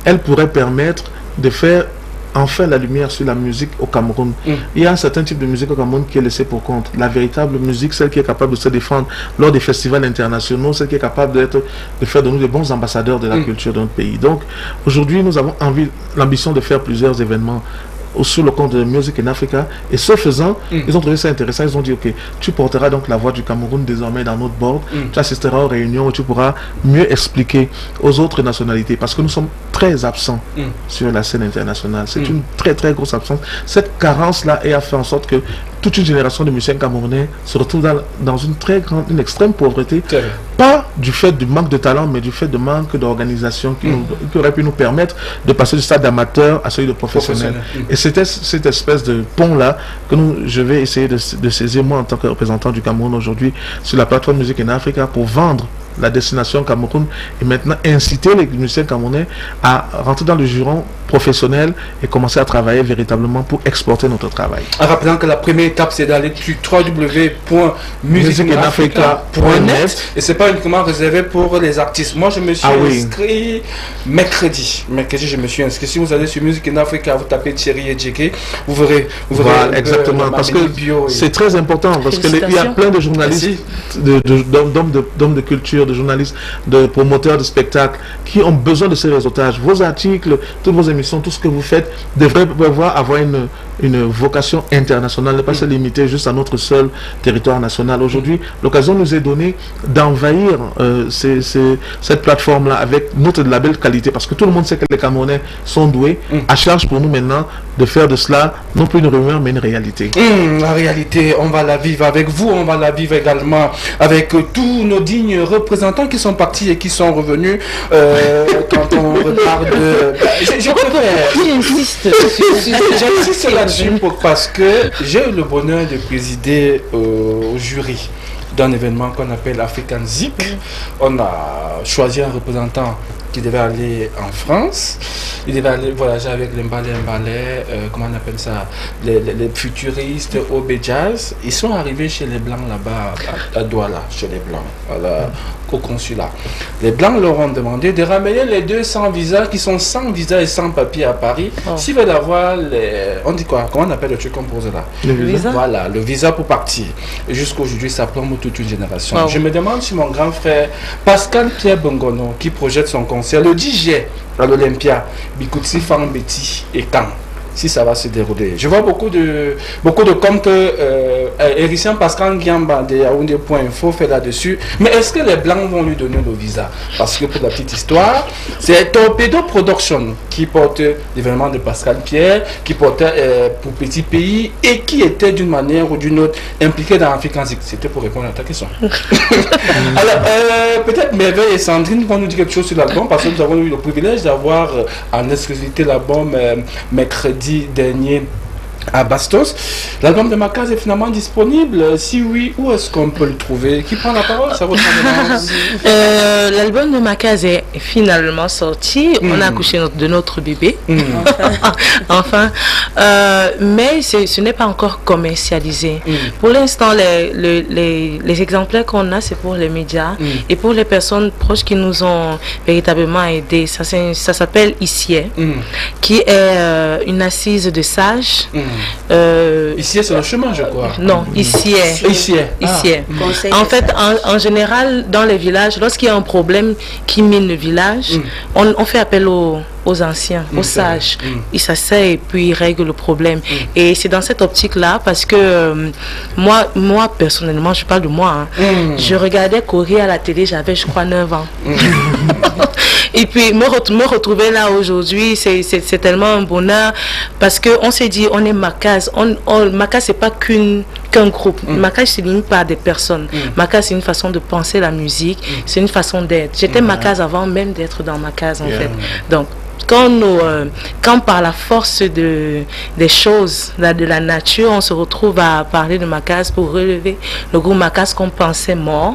elle pourrait permettre de faire enfin la lumière sur la musique au Cameroun. Il y a un certain type de musique au Cameroun qui est laissé pour compte. La véritable musique, celle qui est capable de se défendre lors des festivals internationaux, celle qui est capable de faire de nous des bons ambassadeurs de la culture de notre pays. Donc aujourd'hui, nous avons l'ambition de faire plusieurs événements sur le compte de Music in Africa, et ce faisant, ils ont trouvé ça intéressant. Ils ont dit ok, tu porteras donc la voix du Cameroun désormais dans notre board, tu assisteras aux réunions et tu pourras mieux expliquer aux autres nationalités, parce que nous sommes très absents sur la scène internationale. C'est une très très grosse absence. Cette carence là a fait en sorte que toute une génération de musiciens camerounais se retrouve dans une extrême pauvreté, pas du fait du manque de talent, mais du fait de manque d'organisation qui aurait pu nous permettre de passer du stade d'amateur à celui de professionnel. Et c'était cette espèce de pont-là que je vais essayer de saisir, moi, en tant que représentant du Cameroun aujourd'hui, sur la plateforme Music in Africa, pour vendre la destination Cameroun et maintenant inciter les musiciens camerounais à rentrer dans le giron professionnel et commencer à travailler véritablement pour exporter notre travail. En rappelant que la première étape, c'est d'aller sur www.musicinafrica.net et c'est pas uniquement réservé pour les artistes. Moi, je me suis inscrit mercredi. Mercredi, je me suis inscrit. Si vous allez sur Music in Africa, vous tapez Thierry Edjeke, vous verrez voilà, exactement, parce que c'est très important, parce qu'il y a plein de journalistes, d'hommes de culture, de journalistes, de promoteurs de spectacles qui ont besoin de ces réseautages. Vos articles, toutes vos émissions, tout ce que vous faites devrait pouvoir avoir une vocation internationale, ne pas se limiter juste à notre seul territoire national. Aujourd'hui, l'occasion nous est donnée d'envahir cette plateforme-là avec notre label qualité, parce que tout le monde sait que les Camerounais sont doués. À charge pour nous maintenant de faire de cela non plus une rumeur mais une réalité. La réalité, on va la vivre avec vous, on va la vivre également avec tous nos dignes représentants qui sont partis et qui sont revenus quand on reparle de... J'insiste là-dessus parce que j'ai eu le bonheur de présider au jury d'un événement qu'on appelle African Zip. On a choisi un représentant qui devait aller en France. Il devait aller voyager avec les Mbalais, comment on appelle ça, les futuristes au Jazz. Ils sont arrivés chez les Blancs là-bas, à Douala, chez les Blancs, au consulat. Les Blancs leur ont demandé de ramener les 200 visas qui sont sans visa et sans papier à Paris. S'ils veulent avoir les... On dit quoi? Comment on appelle le truc qu'on pose là? Le visa. Voilà, le visa pour partir. Et jusqu'aujourd'hui, ça plombe toute une génération. Je me demande si mon grand frère Pascal Pierre Bongono, qui projette son concert le 10 juillet à l'Olympia, Bikoutsi, Fambeti et Caen, si ça va se dérouler. Je vois beaucoup de comme que Héricien Pascal Giamba de Yaoundé.info fait là-dessus. Mais est-ce que les Blancs vont lui donner le visa? Parce que pour la petite histoire, c'est Torpedo Production qui porte l'événement de Pascal Pierre, qui portait pour Petit Pays et qui était d'une manière ou d'une autre impliqué dans African Zik. C'était pour répondre à ta question. Alors, peut-être Merveille et Sandrine vont nous dire quelque chose sur l'album parce que nous avons eu le privilège d'avoir en exclusivité l'album mercredi dernier à Bastos. L'album de Makaz est finalement disponible. Si oui, où est-ce qu'on peut le trouver? Qui prend la parole? Ça votre l'album de Makaz est finalement sorti. On a accouché de notre bébé. Enfin. Mais ce n'est pas encore commercialisé. Pour l'instant, les exemplaires qu'on a, c'est pour les médias et pour les personnes proches qui nous ont véritablement aidés. Ça s'appelle Ici, qui est une assise de sages. Ici c'est le chemin, je crois. Non, ici. En fait, en général, dans les villages, lorsqu'il y a un problème qui mine le village, on fait appel aux anciens, aux sages. Ils s'asseyent et puis ils règlent le problème. Et c'est dans cette optique-là parce que moi, personnellement, je parle de moi. Je regardais Corée à la télé, j'avais, je crois, 9 ans. Et puis me retrouver là aujourd'hui, c'est tellement un bonheur parce qu'on s'est dit, on est Makaz. Makaz, c'est pas qu'un groupe. Makaz, c'est limite par des personnes. Makaz, c'est une façon de penser la musique, c'est une façon d'être. J'étais Makaz avant même d'être dans Makaz, en fait. Donc, quand par la force des choses, de la nature, on se retrouve à parler de Makaz pour relever le groupe Makaz qu'on pensait mort,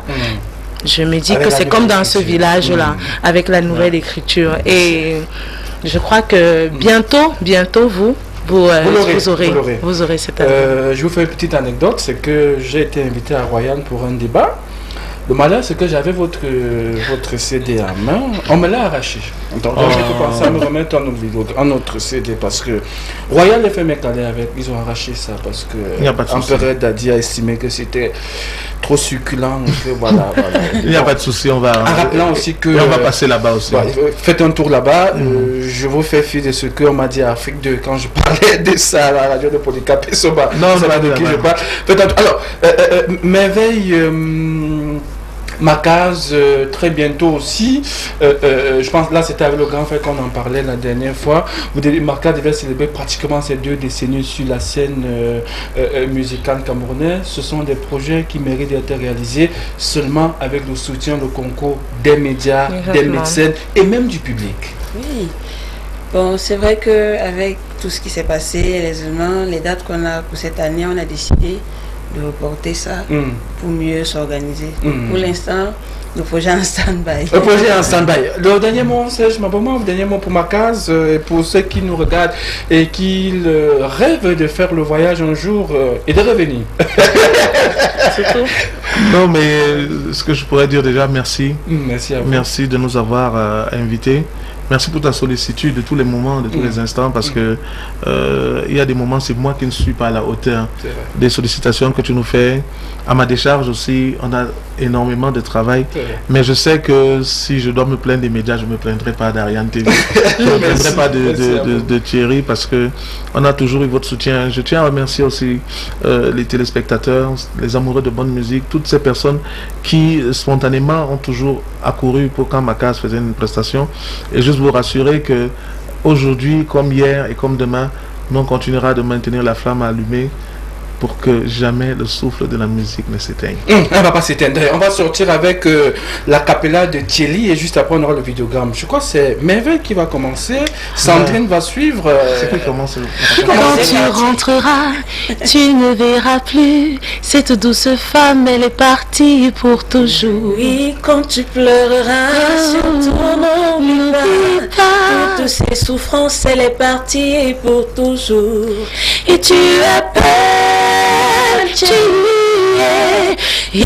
je me dis que c'est comme dans ce village-là, avec la nouvelle écriture. Et je crois que bientôt, vous aurez cette année. Je vous fais une petite anecdote, c'est que j'ai été invité à Royan pour un débat. Le malheur, c'est que j'avais votre CD en main, on me l'a arraché. Donc j'ai commencé à me remettre un autre CD parce que Royal FM est allé avec, ils ont arraché ça parce que Empereur Dadi a estimé que c'était trop succulent. Que voilà. Il n'y a pas de souci, on va. En rappelant aussi que. Et on va passer là-bas aussi. Faites un tour là-bas. Je vous fais fi de ce qu'on m'a dit à Afrique 2 quand je parlais de ça à la radio de Polycarp et Soba. Non, c'est de qui je parle. Faites un tour. Alors, Merveille. Makaz, très bientôt aussi. Je pense là c'était avec le grand frère qu'on en parlait la dernière fois. Makaz devait célébrer pratiquement ses 2 décennies sur la scène musicale camerounaise. Ce sont des projets qui méritent d'être réalisés seulement avec le soutien, le concours des médias, des médecins et même du public. Oui. Bon, c'est vrai qu'avec tout ce qui s'est passé, les événements, les dates qu'on a pour cette année, on a décidé de reporter ça pour mieux s'organiser. Pour l'instant, Le projet en stand-by. Le projet en stand-by. Le dernier mot, Serge Maboma, le dernier mot pour ma case, et pour ceux qui nous regardent et qui rêvent de faire le voyage un jour et de revenir. Non, mais ce que je pourrais dire déjà, merci. Merci à vous. Merci de nous avoir invités. Merci pour ta sollicitude de tous les moments, de tous les instants, parce que il y a des moments, c'est moi qui ne suis pas à la hauteur des sollicitations que tu nous fais. À ma décharge aussi, on a énormément de travail. Mais je sais que si je dois me plaindre des médias, je ne me plaindrai pas d'Ariane TV. Je ne me plaindrai pas de Thierry, parce que on a toujours eu votre soutien. Je tiens à remercier aussi les téléspectateurs, les amoureux de bonne musique, toutes ces personnes qui spontanément ont toujours accouru pour quand Macaz faisait une prestation. Et juste vous rassurer que aujourd'hui, comme hier et comme demain, nous on continuera de maintenir la flamme allumée pour que jamais le souffle de la musique ne s'éteigne. Elle ne va pas s'éteindre. On va sortir avec la cappella de Thierry et juste après on aura le vidéogramme. Je crois que c'est Merveille qui va commencer. Sandrine va suivre. C'est qui commence Quand tu rentreras, tu ne verras plus cette douce femme, elle est partie pour toujours. Oui, quand tu pleureras, surtout n'oublie pas. Pour toutes ces souffrances, elle est partie pour toujours. Et tu appelles Julie, yeah, yeah,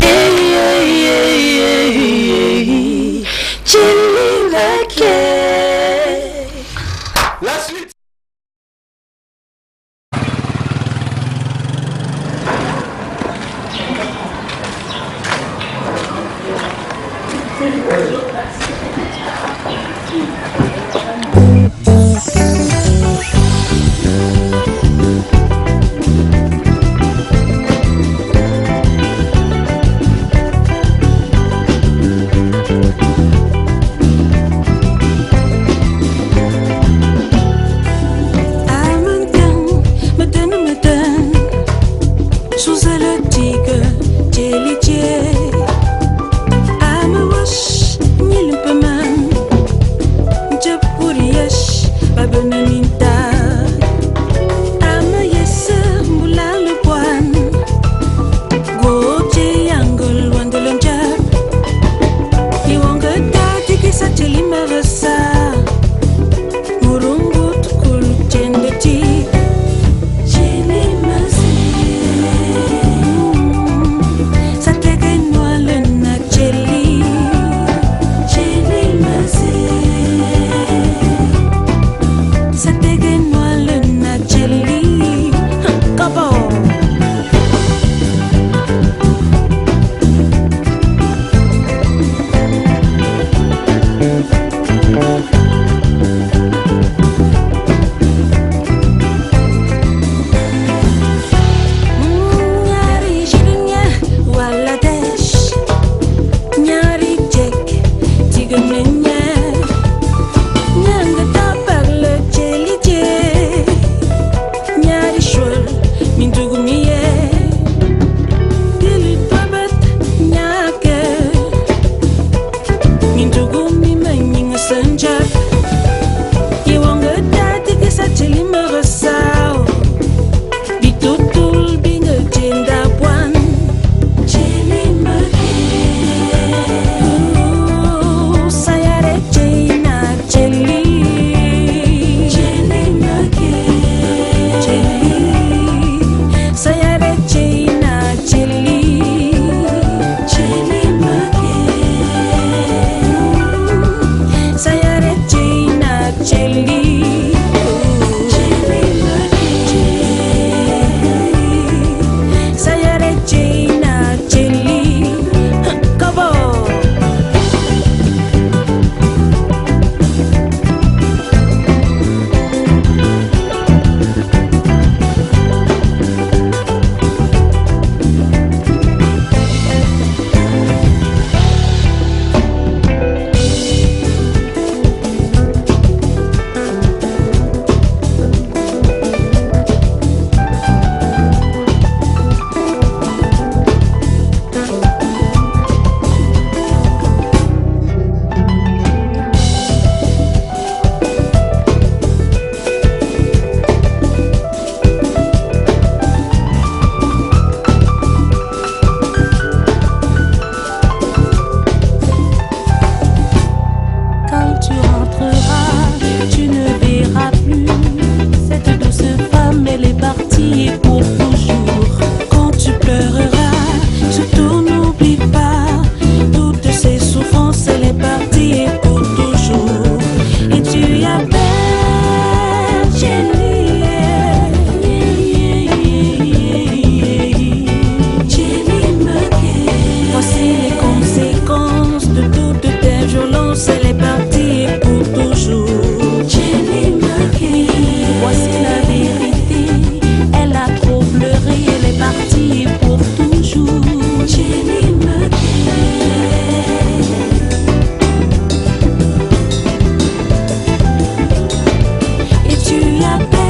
yeah, yeah, yeah. Julie Laquet. La suite. tu rentreras, tu ne verras plus cette douce femme, elle est partie pour toujours. Quand tu pleureras, surtout n'oublie pas toutes ces souffrances, elle est partie pour toujours. Et tu appelles Jenny. Elle est partie pour toujours. Jenny Maki. Voici la vérité. Elle a trop pleuré. Elle est partie pour toujours. Jenny Maki. Et tu appelles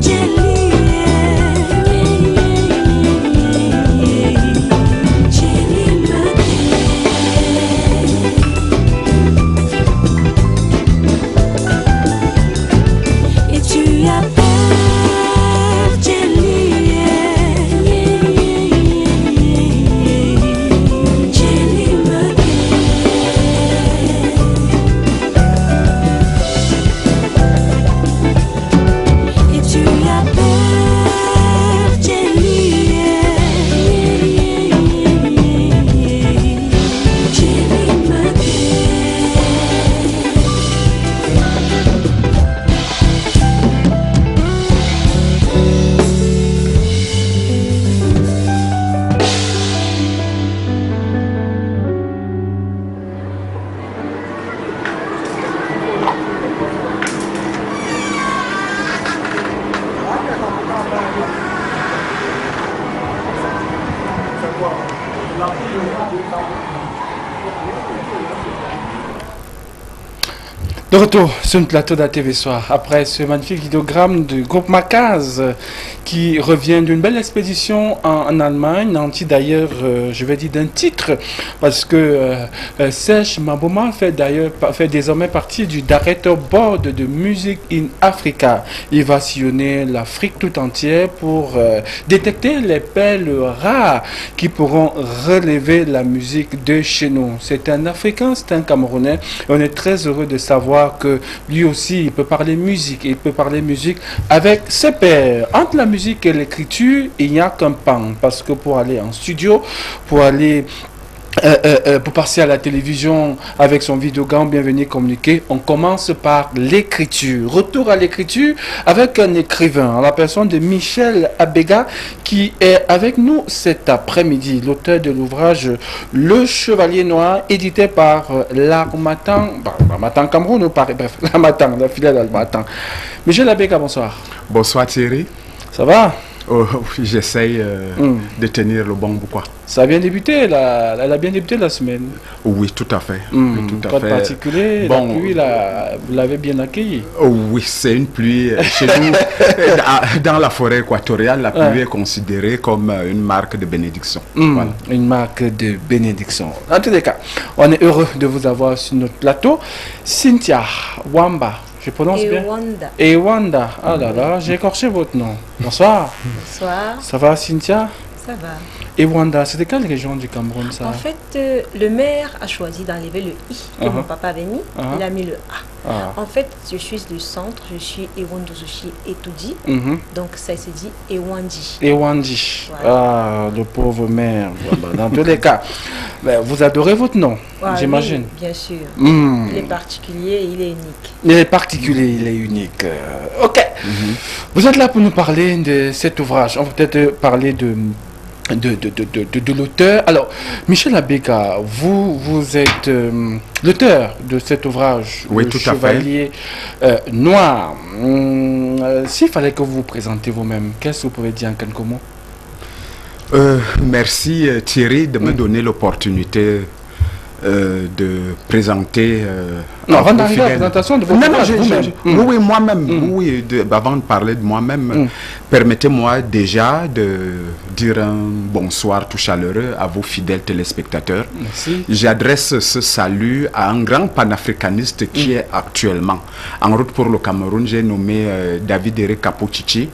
Jenny. Jenny Maki. De retour sur le plateau d'ATV Soir, après ce magnifique vidéogramme du groupe Makaz qui revient d'une belle expédition en Allemagne, nanti d'ailleurs, je vais dire d'un titre, parce que Serge Maboma fait désormais partie du Director Board de Music in Africa. Il va sillonner l'Afrique tout entière pour détecter les perles rares qui pourront relever la musique de chez nous. C'est un Africain, c'est un Camerounais, et on est très heureux de savoir que lui aussi il peut parler musique, et il peut parler musique avec ses pairs. Entre la musique et l'écriture, il n'y a qu'un pan, parce que pour aller en studio, pour aller pour passer à la télévision avec son vidéogramme Bienvenue communiquer, on commence par l'écriture. Retour à l'écriture avec un écrivain, la personne de Michel Abega, qui est avec nous cet après-midi, l'auteur de l'ouvrage Le Chevalier Noir, édité par l'Harmattan, l'Harmattan Cameroun, ou Paris, bref, l'Harmattan, la filiale d'Harmattan. Michel Abega, bonsoir. Bonsoir Thierry. Ça va? Oh, j'essaye de tenir le bon bout, quoi. Ça a bien débuté, elle a bien débuté la semaine. Oui, tout à fait. Pas de particulier, bon, la pluie, vous l'avez bien accueilli. Oh, oui, c'est une pluie. Chez nous, dans la forêt équatoriale, la pluie est considérée comme une marque de bénédiction. Voilà. Une marque de bénédiction. En tous les cas, on est heureux de vous avoir sur notre plateau. Cynthia Wamba. Je prononce bien. Ewanda. Ah là là, j'ai écorché votre nom. Bonsoir. Bonsoir. Ça va, Cynthia? Ça va. Ewanda, c'est de quelle région du Cameroun, ça? En fait, le maire a choisi d'enlever le I que mon papa avait mis. Il a mis le A. En fait, je suis du centre, je suis Ewandozushi Etoudi. Donc, ça se dit Ewandi. Ewandi. Voilà. Ah, le pauvre maire. Voilà. Dans tous les cas, vous adorez votre nom, j'imagine. Oui, bien sûr. Il est particulier, il est unique. Il est particulier, il est unique. Ok. Vous êtes là pour nous parler de cet ouvrage. On va peut-être parler de l'auteur. Alors, Michel Abega, vous êtes l'auteur de cet ouvrage, oui, Le tout Chevalier Noir. S'il fallait que vous vous présentez vous-même, qu'est-ce que vous pouvez dire en quelques mots? Merci Thierry de me donner l'opportunité de présenter. Non, avant d'arriver à la présentation de votre ouvrage, oui, moi-même. Oui, avant de parler de moi-même, permettez-moi déjà de dire un bonsoir tout chaleureux à vos fidèles téléspectateurs. Merci. J'adresse ce salut à un grand panafricaniste qui est actuellement en route pour le Cameroun. J'ai nommé David Eric Kapochichi,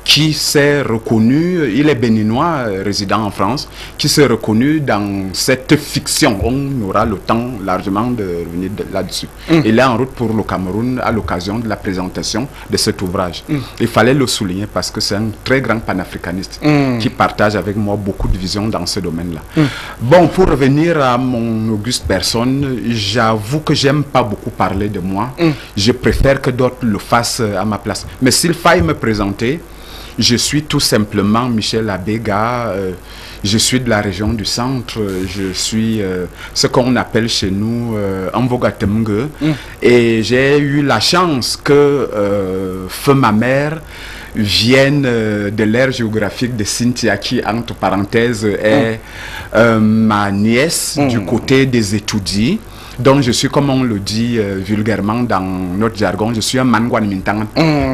qui s'est reconnu, il est béninois, résident en France, qui s'est reconnu dans cette fiction. On aura le temps largement de revenir là-dessus. Il est en route pour le Cameroun à l'occasion de la présentation de cet ouvrage. Il fallait le souligner parce que c'est un très grand panafricaniste qui partage avec moi beaucoup de visions dans ce domaine-là. Bon, pour revenir à mon auguste personne, j'avoue que j'aime pas beaucoup parler de moi. Je préfère que d'autres le fassent à ma place. Mais s'il faille me présenter, je suis tout simplement Michel Abega, je suis de la région du centre, je suis ce qu'on appelle chez nous Mvogatemge, et j'ai eu la chance que feu ma mère vienne de l'ère géographique de Cynthia, qui entre parenthèses est ma nièce du côté des étudiants. Donc je suis, comme on le dit vulgairement dans notre jargon, je suis un Mangwan Mintang.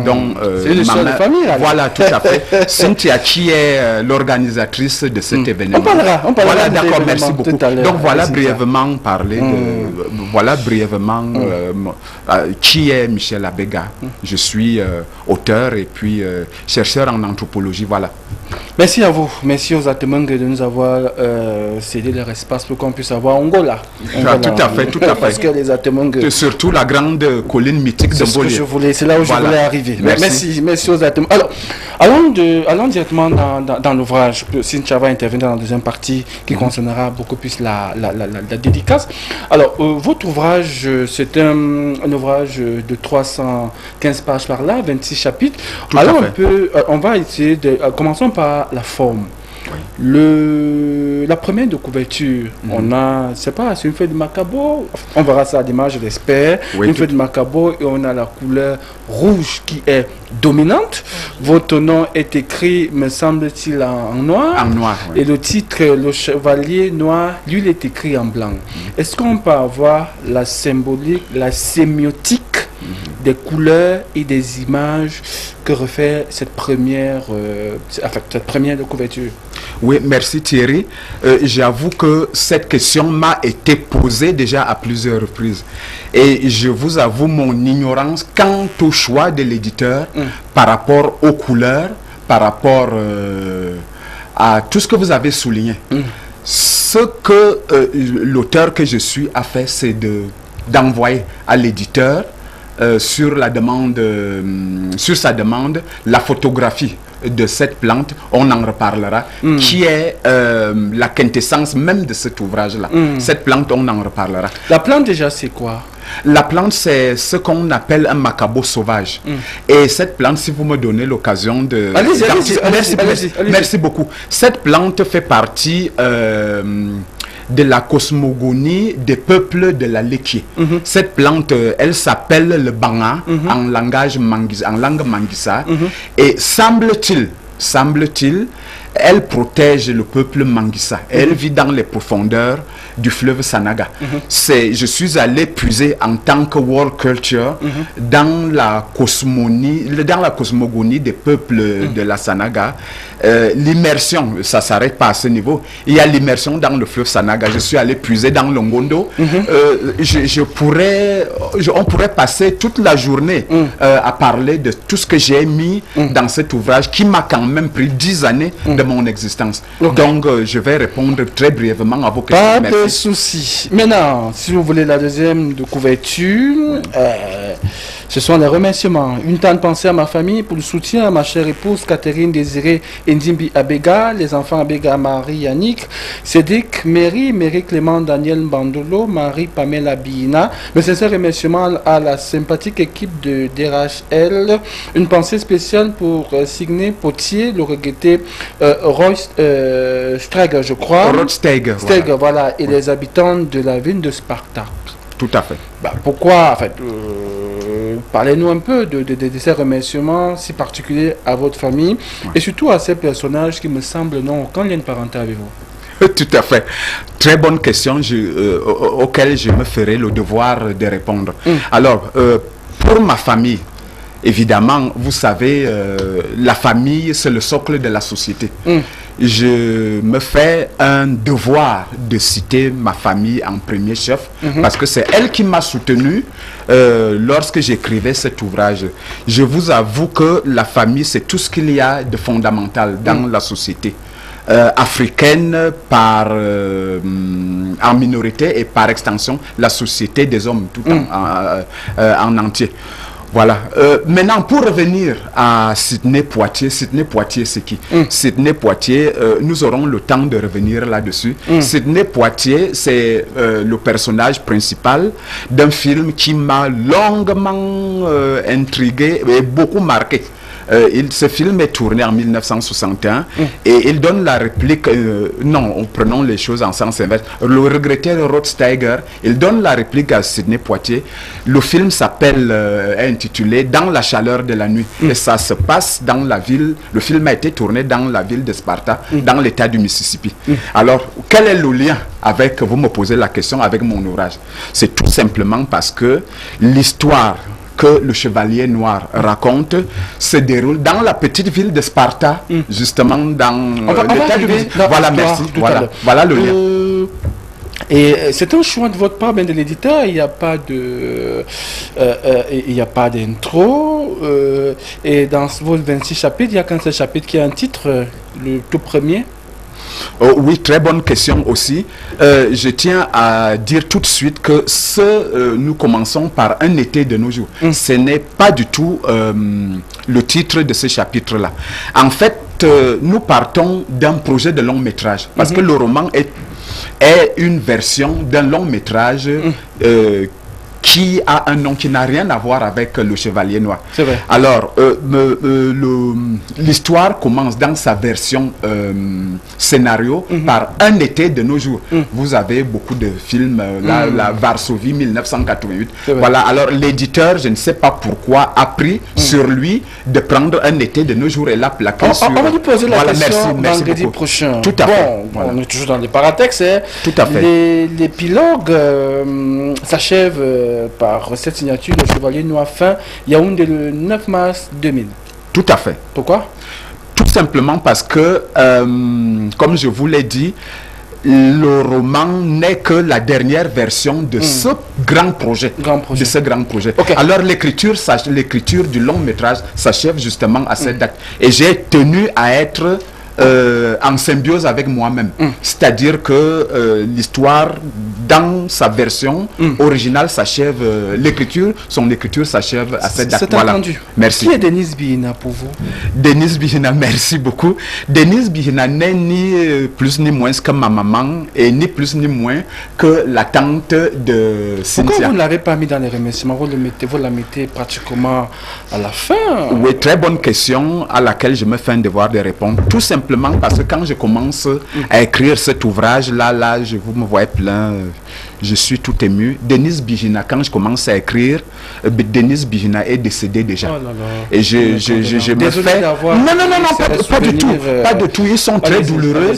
Donc c'est une histoire de famille. Alors. Voilà, tout à fait. Cynthia qui est l'organisatrice de cet événement. On parlera voilà, d'accord, merci beaucoup. Donc voilà brièvement qui est Michel Abega. Je suis auteur et puis chercheur en anthropologie, voilà. Merci à vous, merci aux Atemangue de nous avoir cédé leur espace pour qu'on puisse avoir Angola. Tout à fait, tout à fait. Parce que les Atemangue... Surtout la grande colline mythique de Bolé. C'est là où je voulais arriver. Merci aux Atemangue. Alors, allons directement dans l'ouvrage. Cynthia va intervenir dans la deuxième partie qui concernera beaucoup plus la dédicace. Alors, votre ouvrage, c'est un ouvrage de 315 pages par là, 26 chapitres. Alors, on va essayer de... Commençons par la forme. La première de couverture, on a, c'est une feuille de macabo, on verra ça à l'image, j'espère, une feuille de macabo, et on a la couleur rouge qui est dominante. Votre nom est écrit, me semble-t-il, en noir. En noir, oui. Et le titre, le chevalier noir, lui, il est écrit en blanc. Est-ce qu'on peut avoir la symbolique, la sémiotique des couleurs et des images que refait cette première de couverture? Oui, merci Thierry. J'avoue que cette question m'a été posée déjà à plusieurs reprises. Et je vous avoue mon ignorance quant au choix de l'éditeur par rapport aux couleurs, par rapport à tout ce que vous avez souligné. Ce que l'auteur que je suis a fait, c'est d'envoyer à l'éditeur sur sa demande la photographie de cette plante, on en reparlera, qui est la quintessence même de cet ouvrage-là. Cette plante, on en reparlera. La plante déjà, c'est quoi? La plante, c'est ce qu'on appelle un macabo sauvage. Et cette plante, si vous me donnez l'occasion de... Merci beaucoup. Cette plante fait partie... de la cosmogonie des peuples de la Lekie. Cette plante, elle s'appelle le banga en langue mangisa. Et semble-t-il, elle protège le peuple mangisa. Elle vit dans les profondeurs du fleuve Sanaga. Je suis allé puiser en tant que world culture dans la cosmogonie des peuples de la Sanaga. L'immersion, ça s'arrête pas à ce niveau. Il y a l'immersion dans le fleuve Sanaga. Je suis allé puiser dans le Ngondo. On pourrait passer toute la journée à parler de tout ce que j'ai mis dans cet ouvrage qui m'a quand même pris 10 années de mon existence. Donc, je vais répondre très brièvement à vos questions. Pas de souci. Maintenant, si vous voulez la deuxième de couverture, ce sont les remerciements. Une temps de penser à ma famille pour le soutien à ma chère épouse Catherine Désirée Ndimbi Abega, les enfants Abega, Marie, Yannick, Cédric, Mary Clément, Daniel Bandolo, Marie Pamela Biina. Mes sincères remerciements à la sympathique équipe de DRHL. Une pensée spéciale pour Signé Potier, le regretté Roy Steiger, je crois. Steiger, voilà. Et les habitants de la ville de Sparta. Tout à fait. Pourquoi, en fait, parlez-nous un peu de ces remerciements si particuliers à votre famille et surtout à ces personnages qui me semblent n'ont aucun lien de parenté avec vous. Tout à fait. Très bonne question auquel je me ferai le devoir de répondre. Alors, pour ma famille, évidemment, vous savez, la famille, c'est le socle de la société. Je me fais un devoir de citer ma famille en premier chef, parce que c'est elle qui m'a soutenu lorsque j'écrivais cet ouvrage. Je vous avoue que la famille, c'est tout ce qu'il y a de fondamental dans la société africaine en minorité et par extension la société des hommes tout en entier. Voilà. Maintenant, pour revenir à Sidney Poitier, c'est qui? Sidney Poitier, nous aurons le temps de revenir là-dessus. Sidney Poitier, c'est le personnage principal d'un film qui m'a longuement intrigué et beaucoup marqué. Ce film est tourné en 1961 et il donne la réplique, non, prenons les choses en sens inverse, le regretté Rod Steiger, il donne la réplique à Sidney Poitier. Le film s'appelle, intitulé Dans la chaleur de la nuit, et ça se passe dans la ville, le film a été tourné dans la ville de Sparta, dans l'état du Mississippi. Alors, quel est le lien avec, vous me posez la question, avec mon ouvrage? C'est tout simplement parce que l'histoire que le Chevalier Noir raconte se déroule dans la petite ville de Sparta, justement dans l'état du Mississippi. Voilà, merci. Voilà le lien. Et c'est un choix de votre part, de l'éditeur. Il n'y a pas d'intro. Et dans vos 26 chapitres, il n'y a qu'un seul chapitre qui a un titre, le tout premier. Oh, oui, très bonne question aussi. Je tiens à dire tout de suite que nous commençons par un été de nos jours. Ce n'est pas du tout le titre de ce chapitre-là. En fait, nous partons d'un projet de long métrage, parce que le roman est une version d'un long métrage qui a un nom qui n'a rien à voir avec le Chevalier Noir. C'est vrai. Alors, l'histoire commence dans sa version scénario par un été de nos jours. Vous avez beaucoup de films, la Varsovie 1988. Voilà, alors l'éditeur, je ne sais pas pourquoi, a pris sur lui de prendre un été de nos jours et l'a plaqué sur... On va lui poser la question vendredi prochain. Tout à fait. Voilà. On est toujours dans les paratextes. Tout à fait. L'épilogue s'achève par cette signature de Chevalier Noir fin Yaoundé le 9 mars 2000. Tout à fait. Pourquoi? Tout simplement parce que, comme je vous l'ai dit, le roman n'est que la dernière version de ce grand projet. De ce grand projet. Okay. Alors l'écriture du long métrage s'achève justement à cette date. Et j'ai tenu à être en symbiose avec moi-même. C'est-à-dire que l'histoire, dans sa version originale, s'achève, son écriture s'achève à cette date. C'est entendu. Merci. Qui est Denise Bihina pour vous? Denise Bihina, merci beaucoup. Denise Bihina n'est ni plus ni moins que ma maman et ni plus ni moins que la tante de Cynthia. Pourquoi vous ne l'avez pas mis dans les remerciements? Vous la mettez pratiquement à la fin. Oui, très bonne question à laquelle je me fais un devoir de répondre. Tout simplement parce que quand je commence à écrire cet ouvrage-là, vous me voyez plein, je suis tout ému. Denise Bihina, quand je commence à écrire, Denise Bihina est décédée déjà. Oh là là. Et je me fais... Non, pas du tout. Pas du tout. Ils sont très douloureux.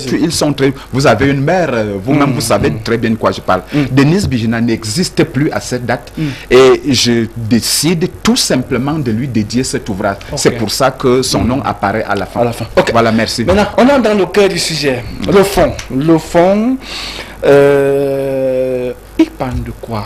Vous avez une mère, vous-même, vous savez très bien de quoi je parle. Denise Bihina n'existe plus à cette date. Et je décide tout simplement de lui dédier cet ouvrage. C'est pour ça que son nom apparaît à la fin. Okay. Voilà, merci. Maintenant, on est dans le cœur du sujet. Le fond, il parle de quoi?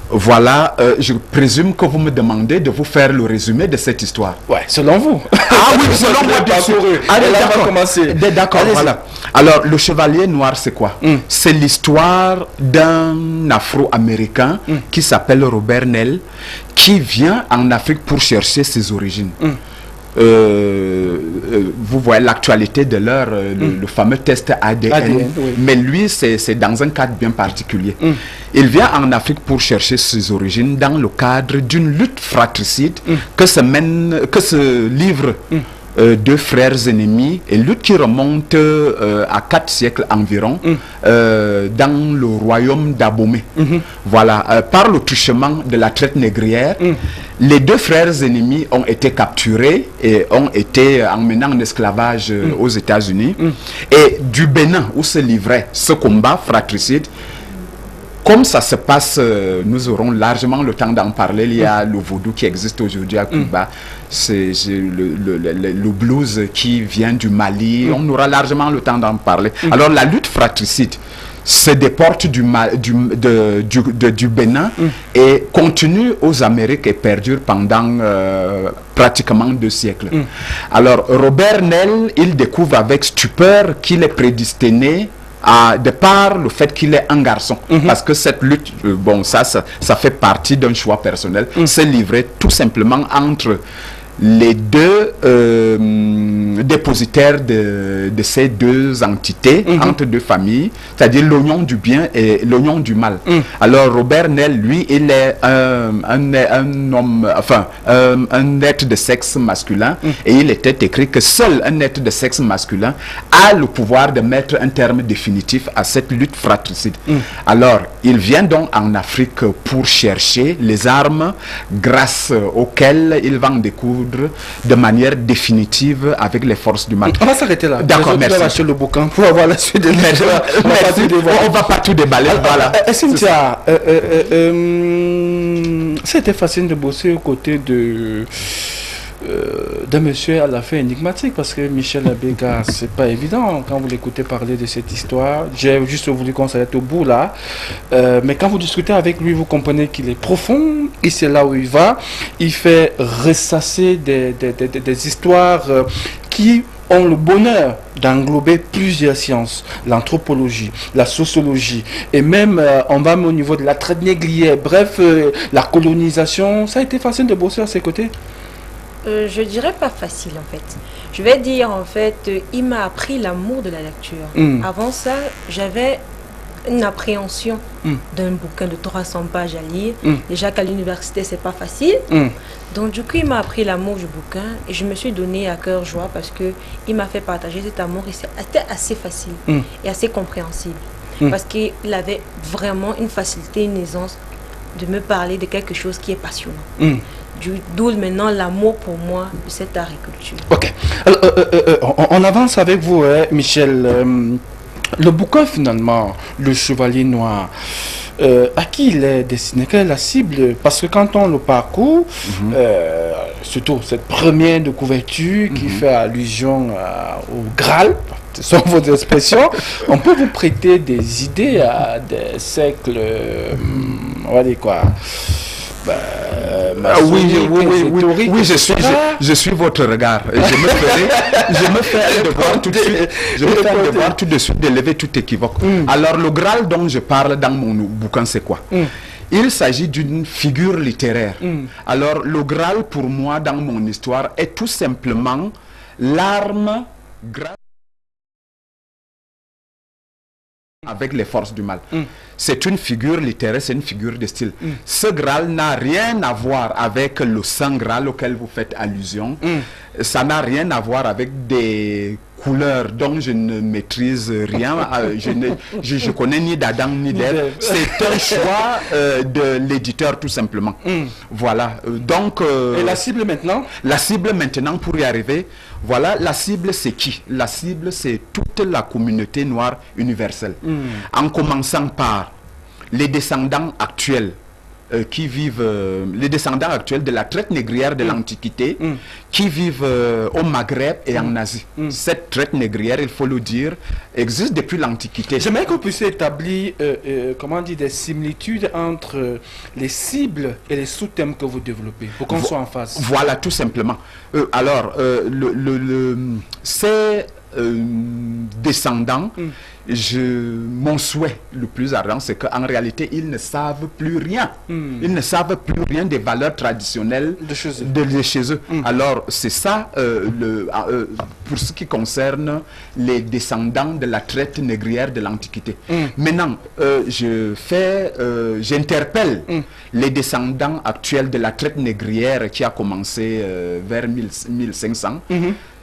Voilà, je présume que vous me demandez de vous faire le résumé de cette histoire. Ouais, selon vous. Ah oui, selon moi, bien sûr. Allez, on va commencer. D'accord, voilà. Alors, le Chevalier Noir, c'est quoi? C'est l'histoire d'un Afro-Américain qui s'appelle Robert Nell, qui vient en Afrique pour chercher ses origines. Vous voyez l'actualité de l'heure, le fameux test ADN, oui. Mais lui c'est dans un cadre bien particulier. Il vient en Afrique pour chercher ses origines dans le cadre d'une lutte fratricide que se livrent deux frères ennemis, et lutte qui remonte à 4 siècles environ dans le royaume d'Abomey. Voilà, par le truchement de la traite négrière, les deux frères ennemis ont été capturés et ont été emmenés en esclavage aux États-Unis. Et du Bénin, où se livrait ce combat fratricide, comme ça se passe, nous aurons largement le temps d'en parler. Il y a le vaudou qui existe aujourd'hui à Cuba, c'est le blues qui vient du Mali. On aura largement le temps d'en parler. Alors la lutte fratricide se déporte du Bénin et continue aux Amériques et perdure pendant pratiquement 2 siècles. Alors Robert Nel, il découvre avec stupeur qu'il est prédestiné de par le fait qu'il est un garçon, parce que cette lutte, bon, ça fait partie d'un choix personnel, s'est livré tout simplement entre les deux dépositaires de ces 2 entités, entre 2 familles, c'est-à-dire l'oignon du bien et l'oignon du mal. Alors Robert Nel, lui, il est un homme, enfin un être de sexe masculin, et il était écrit que seul un être de sexe masculin a le pouvoir de mettre un terme définitif à cette lutte fratricide. Alors il vient donc en Afrique pour chercher les armes grâce auxquelles il va en découdre de manière définitive avec les forces du mal. On va s'arrêter là. D'accord, merci. Lâcher le bouquin pour avoir la suite de l'histoire. On va pas tout déballer. Voilà. Cynthia, c'était facile de bosser aux côtés d'un monsieur à la fin énigmatique, parce que Michel Abega, c'est pas évident quand vous l'écoutez parler de cette histoire. J'ai juste voulu qu'on s'arrête au bout là, mais quand vous discutez avec lui, vous comprenez qu'il est profond, et c'est là où il va. Il fait ressasser des histoires qui ont le bonheur d'englober plusieurs sciences, l'anthropologie, la sociologie, et même on va au niveau de la traite négrière, bref, la colonisation. Ça a été facile de bosser à ses côtés? Je dirais pas facile en fait. Je vais dire en fait, il m'a appris l'amour de la lecture. Avant ça, j'avais une appréhension d'un bouquin de 300 pages à lire. Déjà qu'à l'université, c'est pas facile. Donc du coup, il m'a appris l'amour du bouquin et je me suis donné à cœur joie parce que il m'a fait partager cet amour et c'était assez facile et assez compréhensible. Parce qu'il avait vraiment une facilité, une aisance de me parler de quelque chose qui est passionnant. D'où maintenant l'amour pour moi de cette agriculture. Ok. Alors, on avance avec vous, Michel. Le bouquin finalement, Le Chevalier Noir, à qui il est destiné? Quelle est la cible? Parce que quand on le parcourt, surtout cette première de couverture qui fait allusion au Graal, ce sont vos expressions, on peut vous prêter des idées à des siècles, on va dire quoi? Oui, je suis votre regard. Je me fais devoir tout de suite de lever tout équivoque. Alors le Graal dont je parle dans mon bouquin, c'est quoi? Il s'agit d'une figure littéraire. Alors le Graal pour moi dans mon histoire est tout simplement l'arme grâce avec les forces du mal. C'est une figure littéraire, c'est une figure de style. Ce Graal n'a rien à voir avec le Saint Graal auquel vous faites allusion. Ça n'a rien à voir avec des couleurs dont je ne maîtrise rien. Je connais ni d'Adam ni d'Ève. C'est un choix de l'éditeur tout simplement. Voilà. Donc, et la cible maintenant? La cible maintenant, pour y arriver, voilà, la cible c'est qui? La cible c'est toute la communauté noire universelle. En commençant par les descendants actuels qui vivent, les descendants actuels de la traite négrière de l'Antiquité, qui vivent au Maghreb et en Asie. Cette traite négrière, il faut le dire, existe depuis l'Antiquité. J'aimerais qu'on puisse établir comment dire, des similitudes entre les cibles et les sous-thèmes que vous développez, pour qu'on soit en face. Voilà, tout simplement. Alors, ces descendants, mon souhait le plus ardent, c'est qu'en réalité, ils ne savent plus rien. Ils ne savent plus rien des valeurs traditionnelles de chez eux. Alors, c'est ça, pour ce qui concerne les descendants de la traite négrière de l'Antiquité. Maintenant, j'interpelle les descendants actuels de la traite négrière qui a commencé vers 1500.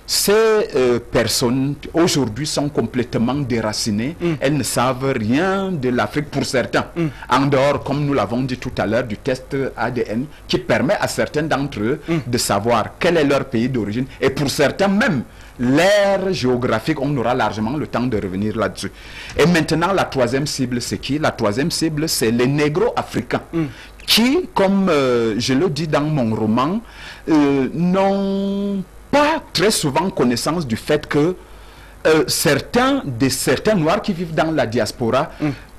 ces personnes aujourd'hui sont complètement déracinées. Elles ne savent rien de l'Afrique pour certains. En dehors, comme nous l'avons dit tout à l'heure, du test ADN qui permet à certains d'entre eux de savoir quel est leur pays d'origine. Et pour certains même, l'ère géographique, on aura largement le temps de revenir là-dessus. Et maintenant, la troisième cible, c'est qui? La troisième cible, c'est les négro-africains. Qui, comme je le dis dans mon roman, n'ont pas très souvent connaissance du fait que certains noirs qui vivent dans la diaspora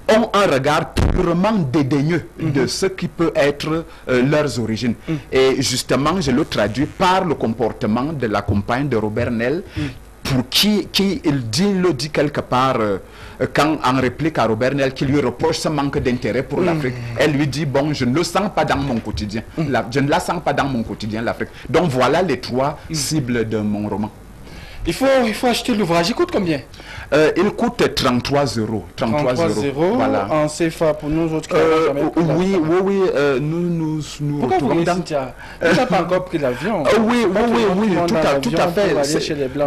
ont un regard purement dédaigneux de ce qui peut être leurs origines. Et justement, je le traduis par le comportement de la compagne de Robert Nel, pour qui il le dit quelque part, quand en réplique à Robert Nel, qui lui reproche ce manque d'intérêt pour l'Afrique. Elle lui dit, bon, je ne le sens pas dans mon quotidien. Je ne la sens pas dans mon quotidien, l'Afrique. Donc voilà les trois cibles de mon roman. Il faut acheter l'ouvrage. Il coûte combien? Il coûte 33 €. 33 €. Voilà. En CFA pour nous autres. Oui, nous pourquoi vous dans... Tu n'as pas encore pris l'avion? Oui, tout à fait.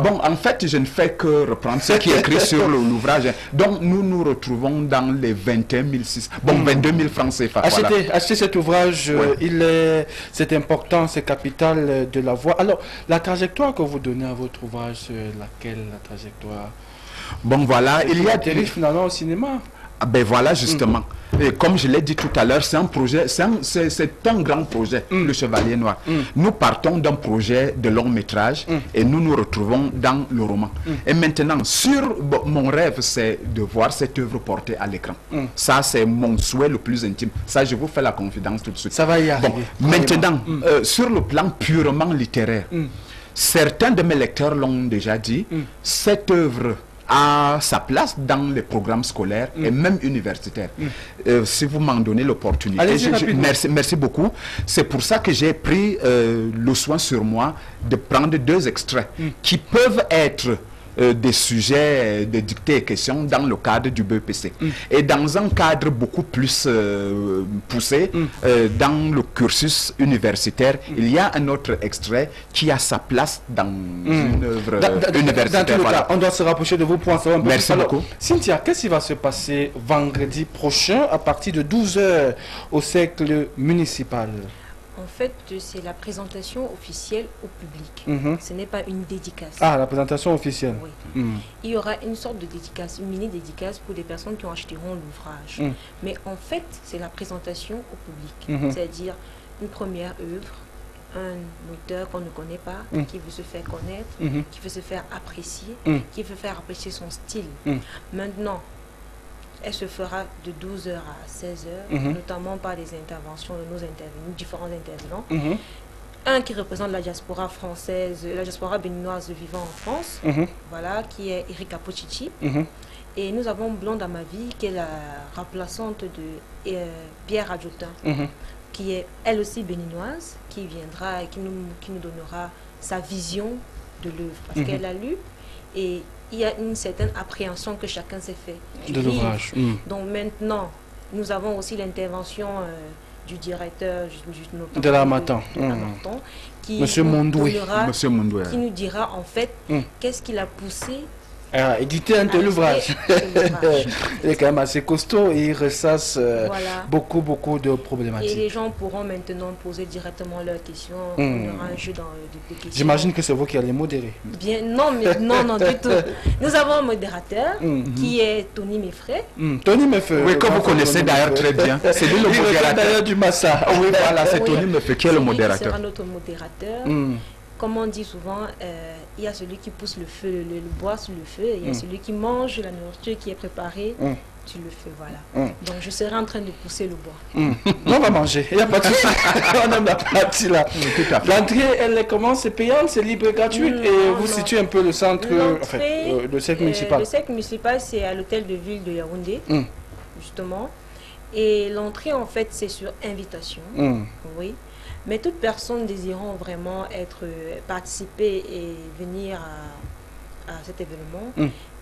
Bon, en fait, je ne fais que reprendre ce qui est écrit sur l'ouvrage. Donc, nous nous retrouvons dans les 21 600. Bon, 22 000 francs CFA. Achetez cet ouvrage. C'est important, c'est capital de la voix. Alors, la trajectoire que vous donnez à votre ouvrage, laquelle la trajectoire? Bon, voilà, il y a des finalement au cinéma. Ah ben voilà, justement. Et comme je l'ai dit tout à l'heure, c'est un projet, c'est un grand projet, Le Chevalier Noir. Nous partons d'un projet de long métrage et nous nous retrouvons dans le roman. Et maintenant, mon rêve, c'est de voir cette œuvre portée à l'écran. Ça, c'est mon souhait le plus intime. Ça, je vous fais la confidence tout de suite. Ça va y arriver. Bon, maintenant, sur le plan purement littéraire, certains de mes lecteurs l'ont déjà dit, cette œuvre a sa place dans les programmes scolaires et même universitaires. Si vous m'en donnez l'opportunité, merci beaucoup. C'est pour ça que j'ai pris le soin sur moi de prendre 2 extraits qui peuvent être des sujets de dictée et questions dans le cadre du BEPC. Et dans un cadre beaucoup plus poussé, dans le cursus universitaire, il y a un autre extrait qui a sa place dans une œuvre universitaire. Voilà. On doit se rapprocher de vous pour en savoir un peu plus. Merci beaucoup. Cynthia, qu'est-ce qui va se passer vendredi prochain à partir de 12 h au cercle municipal? En fait, c'est la présentation officielle au public. Ce n'est pas une dédicace. Ah, la présentation officielle. Oui. Il y aura une sorte de dédicace, une mini-dédicace pour les personnes qui en achèteront l'ouvrage. Mais en fait, c'est la présentation au public. C'est-à-dire une première œuvre, un auteur qu'on ne connaît pas, qui veut se faire connaître, qui veut se faire apprécier, qui veut faire apprécier son style. Maintenant, elle se fera de 12 h à 16 h, notamment par les interventions de nos intervenants, différents intervenants. Un qui représente la diaspora française, la diaspora béninoise vivant en France, voilà, qui est Erika Pochichi. Et nous avons Blonde à ma vie, qui est la remplaçante de Pierre Adjotin, qui est elle aussi béninoise, qui viendra et qui nous donnera sa vision de l'œuvre, parce qu'elle a lu. Et il y a une certaine appréhension que chacun s'est fait de l'ouvrage. Donc maintenant, nous avons aussi l'intervention du directeur de l'Harmattan, Monsieur Mondoué, qui nous dira en fait qu'est-ce qui l'a poussé à éditer un tel ouvrage. Il est quand même assez costaud et il ressasse beaucoup de problématiques. Et les gens pourront maintenant poser directement leurs questions. On aura un jeu de questions. J'imagine que c'est vous qui allez modérer. Bien, non, du tout. Nous avons un modérateur qui est Tony Meffray. Tony Meffray. Oui, que vous connaissez d'ailleurs très bien. C'est lui le modérateur du Massa. Oui, voilà, c'est Tony Meffray qui est le modérateur. Il sera notre modérateur. Comme on dit souvent, il y a celui qui pousse le feu, le bois sur le feu, et il y a celui qui mange la nourriture qui est préparée sur le feu, voilà. Donc je serai en train de pousser le bois. On va manger, il n'y a pas de souci. On aime la partie là. L'entrée, elle commence, c'est payante, c'est libre et gratuite, et vous situez un peu le centre, le cercle municipal. Le cercle municipal, c'est à l'hôtel de ville de Yaoundé, justement. Et l'entrée, en fait, c'est sur invitation. Oui. Mais toute personne désirant vraiment participer et venir à cet événement,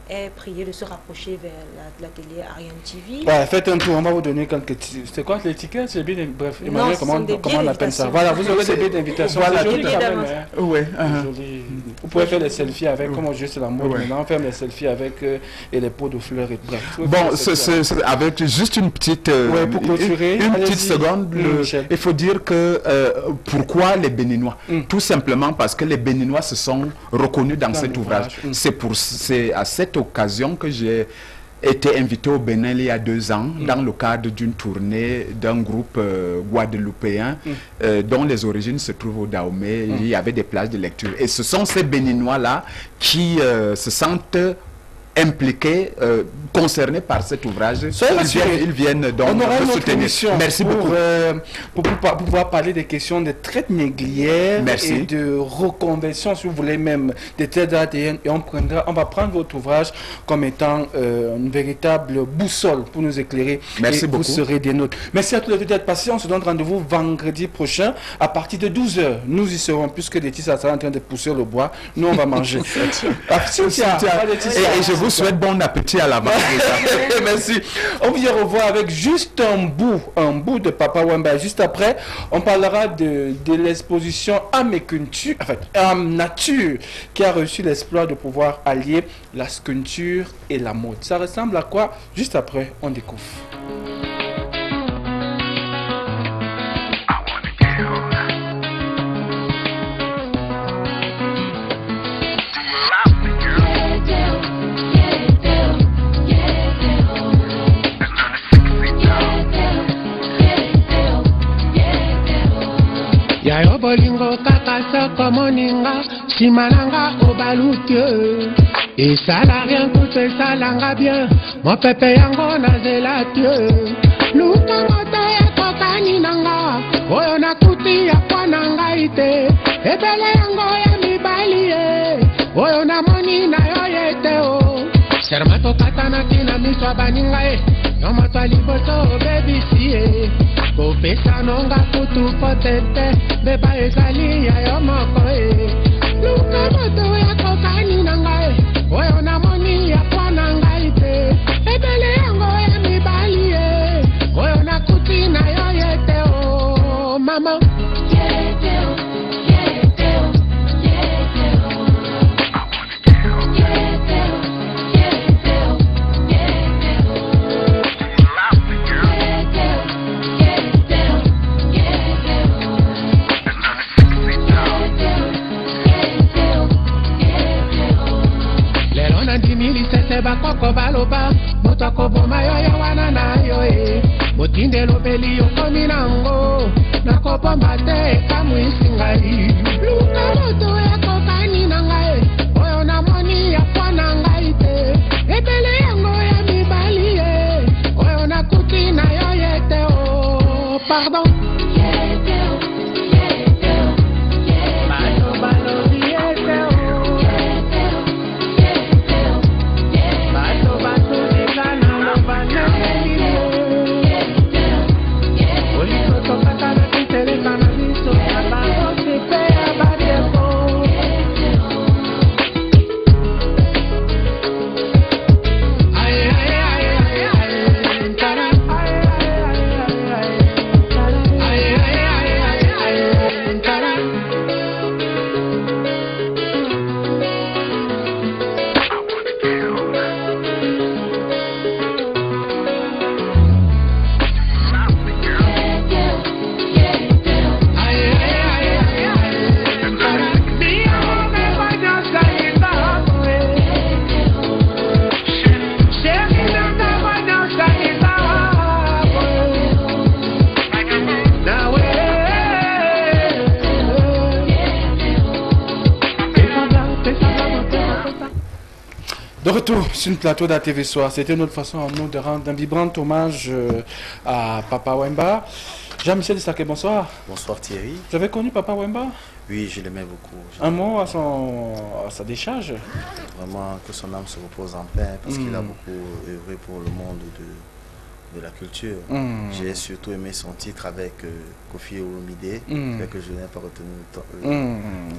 est prié de se rapprocher vers l'atelier Ariane TV. Ouais, faites un tour, on va vous donner quelques... C'est quoi les tickets? C'est bien, bref, Emmanuel, comment on appelle ça? Voilà, vous aurez des billets d'invitation. Voilà, c'est joli tout quand à même. fait. Ouais, Joli. Vous pouvez faire des selfies avec, comme juste la mode maintenant, faire des selfies avec et les pots de fleurs et bref. Bon, avec juste une petite, pour clôturer, une petite seconde, il faut dire que pourquoi les Béninois? Tout simplement parce que les Béninois se sont reconnus dans cet ouvrage. C'est à cette occasion que j'ai été invité au Bénin il y a 2 ans dans le cadre d'une tournée d'un groupe guadeloupéen dont les origines se trouvent au Dahomey. Il y avait des plages de lecture. Et ce sont ces Béninois-là qui se sentent impliqués, concernés par cet ouvrage. Ils viennent donc me soutenir. Merci beaucoup. Pour pouvoir parler des questions de traite négrière et de reconversion, si vous voulez, même des terres ADN. Et on va prendre votre ouvrage comme étant une véritable boussole pour nous éclairer. Merci beaucoup. Vous serez des nôtres. Merci à tous les deux d'être passés. On se donne rendez-vous vendredi prochain à partir de 12h. Nous y serons, puisque les tissus sont en train de pousser le bois. Nous, on va manger. Et je vous souhaite bon appétit à la base. Merci. On vient revoir avec juste un bout de Papa Wemba. Juste après, on parlera de l'exposition Âme et Culture, en fait, Âme Nature, qui a reçu l'exploit de pouvoir allier la sculpture et la mode. Ça ressemble à quoi? Juste après, on découvre. Yayo bolingo kaka soko moninga simalanga obalutio et ça n'a rien coûté ça langa bien mon pépé yango na zelatio luka moto ya kokani nanga oyo na kuti ya kwananga ite ebele yango ya mibali oyo na moni na yo yete o sermato katana kina miswa baninga yo moto liboso bebisi kopesa nonga kutu potete beba ezali ya yo moko luka moto ya kokani na ngai oyo na moni ya kwana ngai te ebele yango ya mibali oyo na kuti na yo yete o mama yete o yete o yete o yete o yete o yete lelo na ndimilisese bakoko baloba moto akoboma yo ya wana na yo motinde lobeli yokomi nango nakobomba te ekamwisi ngai luka moto ekokani na ngai oyo namoni ya kwana ngai te ebele yango ya mibali oyo nakuti na yo yete o pardon yete o yete o bato balobi yete o yete o yete o bato batulika na lobana oliko tokata na kiteleka na biso ya bango sipe ya badeko De retour sur le plateau d'ATV Soir, c'était une autre façon à nous de rendre un vibrant hommage à Papa Wemba. Jean-Michel Sake, bonsoir. Bonsoir Thierry. Vous avez connu Papa Wemba? Oui, je l'aimais beaucoup. Un mot à sa décharge? Vraiment que son âme se repose en paix parce qu'il a beaucoup œuvré pour le monde de la culture. J'ai surtout aimé son titre avec Kofi Olomide, que je n'ai pas retenu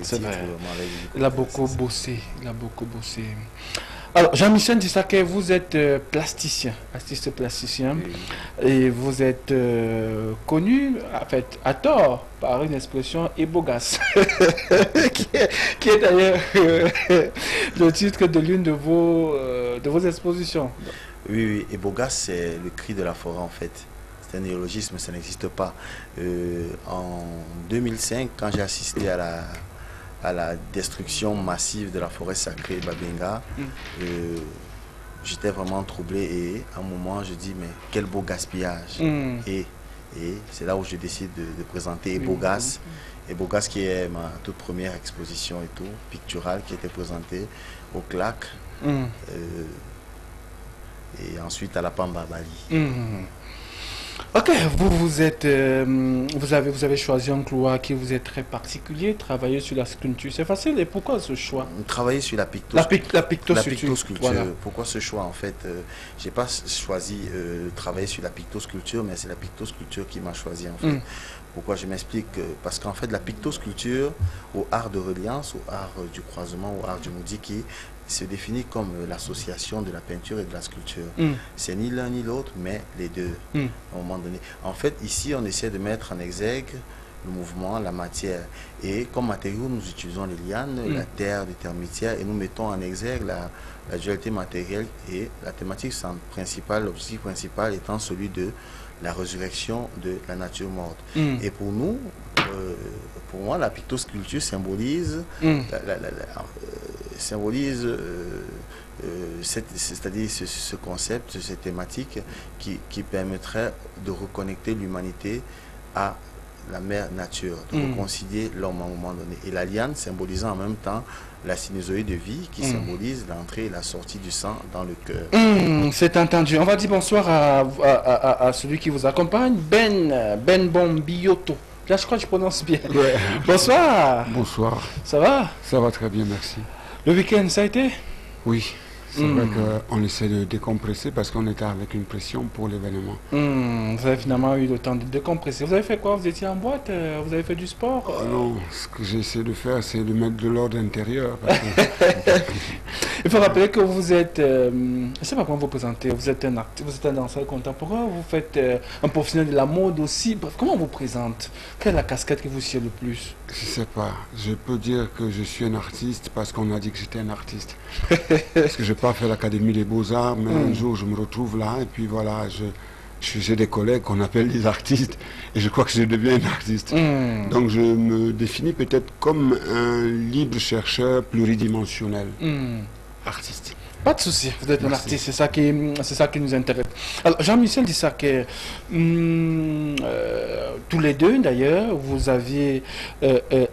c'est vrai. Il a beaucoup bossé. Alors, Jean-Michel Dissaké, vous êtes plasticien, artiste plasticien, et vous êtes connu, en fait, à tort, par une expression ébogas, qui est d'ailleurs le titre de l'une de vos expositions. Oui, oui, ébogas, c'est le cri de la forêt, en fait. C'est un néologisme, ça n'existe pas. En 2005, quand j'ai assisté à la destruction massive de la forêt sacrée Babenga, j'étais vraiment troublé et à un moment je dis mais quel beau gaspillage. Et c'est là où je décide de présenter Ebogas. Ebogas qui est ma toute première exposition et tout, picturale, qui était présentée au CLAC et ensuite à la Pamba Bali. Ok, vous avez choisi un couloir qui vous est très particulier, travailler sur la sculpture. C'est facile, et pourquoi ce choix? Travailler sur la pictosculpture. Voilà. Pourquoi ce choix? En fait, j'ai pas choisi travailler sur la pictosculpture, mais c'est la pictosculpture qui m'a choisi en fait. Pourquoi? Je m'explique. Parce qu'en fait, la pictosculpture, au art de reliance, au art du croisement, au art du moudiki, se définit comme l'association de la peinture et de la sculpture. C'est ni l'un ni l'autre, mais les deux, à un moment donné. En fait, ici, on essaie de mettre en exergue le mouvement, la matière. Et comme matériau, nous utilisons les lianes, la terre, des termitières, et nous mettons en exergue la dualité matérielle et la thématique principale, l'objectif principal étant celui de la résurrection de la nature morte. Et pour nous, pour moi, la pictosculpture symbolise c'est-à-dire ce concept, cette thématique qui permettrait de reconnecter l'humanité à la mère nature, de réconcilier l'homme à un moment donné. Et la liane symbolisant en même temps la sinusoïde de vie qui symbolise l'entrée et la sortie du sang dans le cœur. C'est entendu. On va dire bonsoir à celui qui vous accompagne, Ben Bombioto. Là, je crois que je prononce bien. Ouais. Bonsoir. Bonsoir. Ça va? Ça va très bien, merci. Le week-end, ça a été? Oui. C'est vrai qu'on essaie de décompresser parce qu'on était avec une pression pour l'événement. Vous avez finalement eu le temps de décompresser. Vous avez fait quoi? Vous étiez en boîte? Vous avez fait du sport? Non, ce que j'ai essayé de faire, c'est de mettre de l'ordre intérieur. Il faut rappeler que vous êtes... je ne sais pas comment vous présentez. Vous êtes un artiste, vous êtes un danseur contemporain, vous faites un professionnel de la mode aussi. Bref, comment on vous présente? Quelle est la casquette qui vous sied le plus? Je ne sais pas. Je peux dire que je suis un artiste parce qu'on a dit que j'étais un artiste. Parce que je n'ai pas fait l'Académie des Beaux-Arts, mais un jour je me retrouve là et puis voilà, j'ai des collègues qu'on appelle des artistes et je crois que je deviens un artiste. Donc je me définis peut-être comme un libre chercheur pluridimensionnel, artiste. Pas de souci, vous êtes un artiste, c'est ça qui nous intéresse. Alors Jean-Michel Dissaké, tous les deux d'ailleurs, vous aviez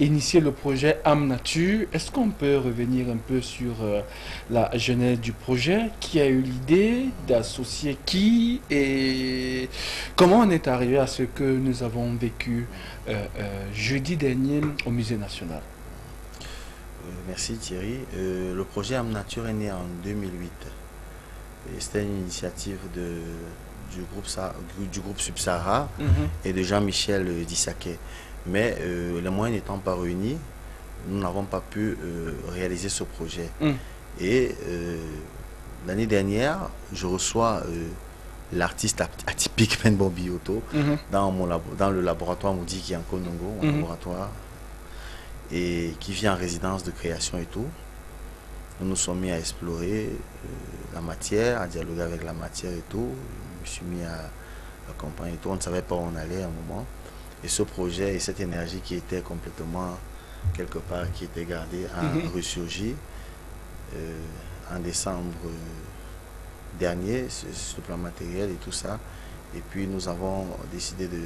initié le projet Âme Nature. Est-ce qu'on peut revenir un peu sur la genèse du projet? Qui a eu l'idée d'associer qui et comment on est arrivé à ce que nous avons vécu jeudi dernier au Musée National? Merci Thierry. Le projet Âme Nature est né en 2008. C'était une initiative du groupe Subsahara et de Jean-Michel Dissaké. Mais les moyens n'étant pas réunis, nous n'avons pas pu réaliser ce projet. Et l'année dernière, je reçois l'artiste atypique Ben Bombioto dans le laboratoire Moudiki en Konongo, un laboratoire, et qui vient en résidence de création et tout. Nous nous sommes mis à explorer la matière, à dialoguer avec la matière et tout. Je me suis mis à accompagner et tout. On ne savait pas où on allait à un moment. Et ce projet et cette énergie qui était complètement quelque part, qui était gardée, a ressurgi en décembre dernier sur le plan matériel et tout ça. Et puis nous avons décidé de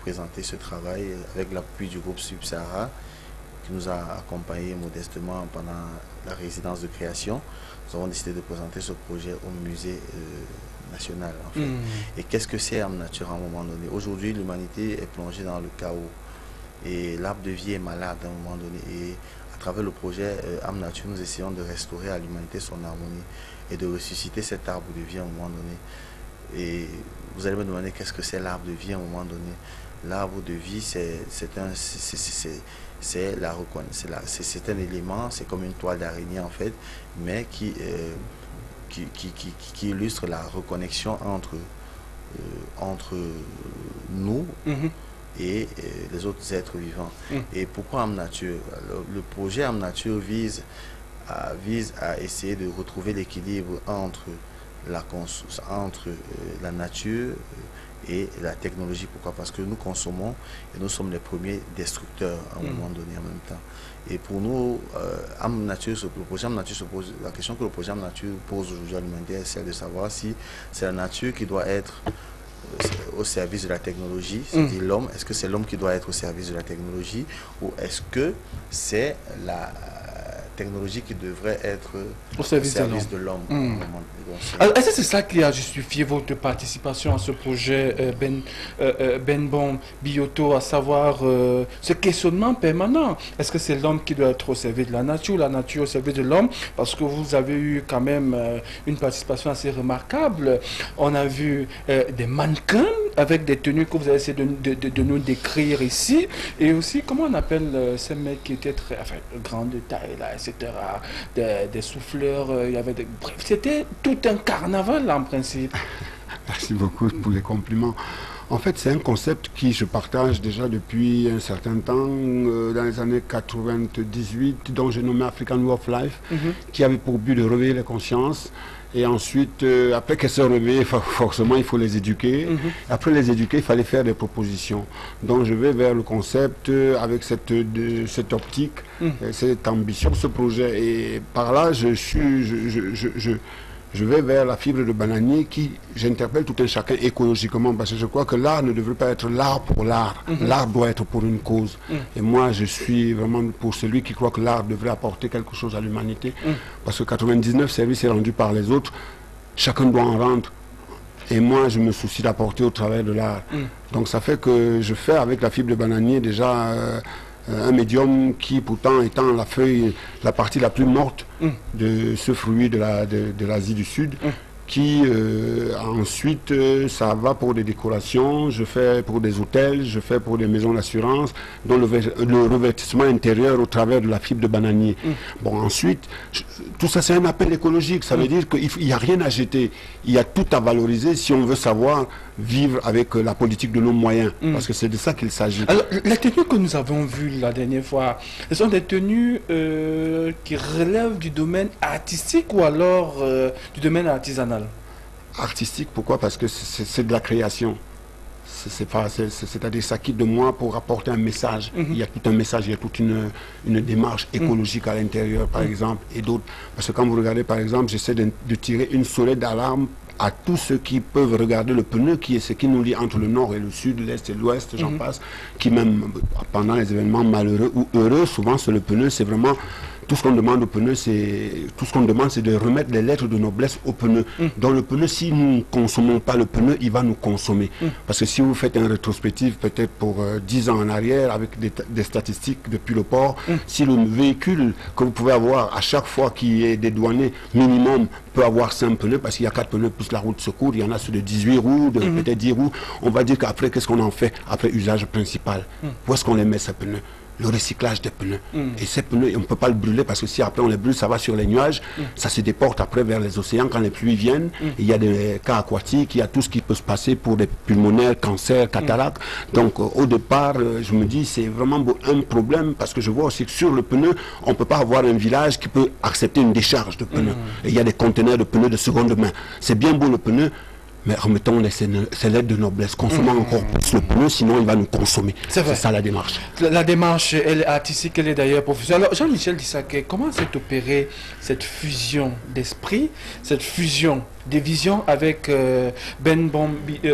présenter ce travail avec l'appui du groupe Subsahara, qui nous a accompagnés modestement pendant la résidence de création. Nous avons décidé de présenter ce projet au musée national. En fait. Et qu'est-ce que c'est Âme Nature à un moment donné? Aujourd'hui, l'humanité est plongée dans le chaos. Et l'arbre de vie est malade à un moment donné. Et à travers le projet Âme Nature, nous essayons de restaurer à l'humanité son harmonie et de ressusciter cet arbre de vie à un moment donné. Et vous allez me demander qu'est-ce que c'est l'arbre de vie à un moment donné? L'arbre de vie, c'est un élément, c'est comme une toile d'araignée en fait, mais qui qui illustre la reconnexion entre nous et les autres êtres vivants. Et pourquoi âme nature? Le projet âme nature vise à essayer de retrouver l'équilibre entre la nature et la technologie. Pourquoi? Parce que nous consommons et nous sommes les premiers destructeurs à un moment donné en même temps. Et pour nous, le projet âme nature se pose, la question que le projet âme nature pose aujourd'hui à l'humanité, c'est celle de savoir si c'est la nature qui doit être au service de la technologie, c'est-à-dire l'homme. Est-ce que c'est l'homme qui doit être au service de la technologie, ou est-ce que c'est la technologie qui devrait être au service de l'homme? Est-ce que c'est ça qui a justifié votre participation à ce projet Benbon Bioto, à savoir ce questionnement permanent? Est-ce que c'est l'homme qui doit être au service de la nature au service de l'homme? Parce que vous avez eu quand même une participation assez remarquable. On a vu des mannequins avec des tenues que vous avez essayé de nous décrire ici, et aussi, comment on appelle ces mecs qui étaient très grands de taille là, etc., des souffleurs, il y avait bref, c'était tout un carnaval en principe. Merci beaucoup pour les compliments. En fait, c'est un concept qui je partage déjà depuis un certain temps, dans les années 98, dont j'ai nommé African Way of Life, qui avait pour but de réveiller les consciences. Et ensuite, après qu'elles se réveillent, forcément, il faut les éduquer. Après les éduquer, il fallait faire des propositions. Donc, je vais vers le concept avec cette optique, cette ambition, ce projet. Et par là, je vais vers la fibre de bananier qui, j'interpelle tout un chacun écologiquement, parce que je crois que l'art ne devrait pas être l'art pour l'art. L'art doit être pour une cause. Et moi, je suis vraiment pour celui qui croit que l'art devrait apporter quelque chose à l'humanité. Parce que 99 services est rendu par les autres, chacun doit en rendre. Et moi, je me soucie d'apporter au travers de l'art. Donc ça fait que je fais avec la fibre de bananier déjà un médium qui, pourtant étant la feuille, la partie la plus morte de ce fruit de l'Asie du Sud, qui ensuite, ça va pour des décorations, je fais pour des hôtels, je fais pour des maisons d'assurance, dont le revêtissement intérieur au travers de la fibre de bananier. Bon, ensuite, tout ça c'est un appel écologique, ça veut dire qu'il n'y a rien à jeter, il y a tout à valoriser si on veut savoir vivre avec la politique de nos moyens, parce que c'est de ça qu'il s'agit. Alors, les tenues que nous avons vues la dernière fois, ce sont des tenues qui relèvent du domaine artistique ou alors du domaine artisanal? Artistique, pourquoi? Parce que c'est de la création. C'est-à-dire ça quitte de moi pour apporter un message. Il y a tout un message, il y a toute une démarche écologique à l'intérieur, par exemple, et d'autres. Parce que quand vous regardez, par exemple, j'essaie de tirer une sonnette d'alarme à tous ceux qui peuvent regarder le pneu, qui est ce qui nous lie entre le nord et le sud, l'est et l'ouest, j'en passe, qui même pendant les événements malheureux ou heureux, souvent c'est le pneu, c'est vraiment tout ce qu'on demande au pneu, c'est de remettre les lettres de noblesse au pneu. Dans le pneu, si nous ne consommons pas le pneu, il va nous consommer. Parce que si vous faites un rétrospective peut-être pour 10 ans en arrière, avec des statistiques depuis le port, si le véhicule que vous pouvez avoir à chaque fois qui est dédouané minimum peut avoir 5 pneus, parce qu'il y a 4 pneus plus la roue de secours, il y en a ceux de 18 roues, de peut-être 10 roues, on va dire qu'après, qu'est-ce qu'on en fait après usage principal? Où est-ce qu'on les met, ces pneus? Le recyclage des pneus. Et ces pneus, on ne peut pas le brûler parce que si après on les brûle, ça va sur les nuages, ça se déporte après vers les océans quand les pluies viennent. Il y a des cas aquatiques, il y a tout ce qui peut se passer pour des pulmonaires, cancers, cataractes. Donc au départ, je me dis c'est vraiment un problème parce que je vois aussi que sur le pneu, on ne peut pas avoir un village qui peut accepter une décharge de pneus. Et il y a des conteneurs de pneus de seconde main. C'est bien beau le pneu, mais remettons ces lettres de noblesse, consommons encore plus le pneu, sinon il va nous consommer. C'est ça la démarche. La démarche, elle est artistique, elle est d'ailleurs professionnelle. Alors Jean-Michel Dissaké, comment s'est opérée cette fusion d'esprit, cette fusion des visions avec Benbon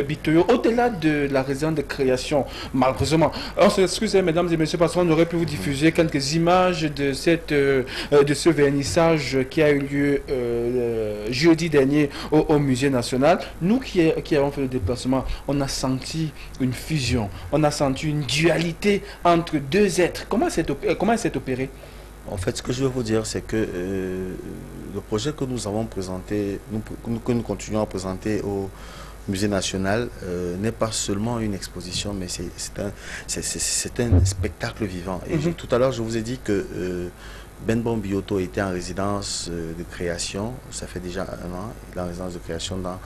Bitoyo, au-delà de la raison de création, malheureusement. On s'excuse, mesdames et messieurs, parce qu'on aurait pu vous diffuser quelques images de ce vernissage qui a eu lieu jeudi dernier au Musée national. Nous qui avons fait le déplacement, on a senti une fusion, on a senti une dualité entre deux êtres. Comment elle s'est opérée? En fait, ce que je veux vous dire, c'est que le projet que nous avons présenté, que nous continuons à présenter au Musée national, n'est pas seulement une exposition, mais c'est un spectacle vivant. Et tout à l'heure, je vous ai dit que Benbon Bioto était en résidence de création, ça fait déjà 1 an, il est en résidence de création dans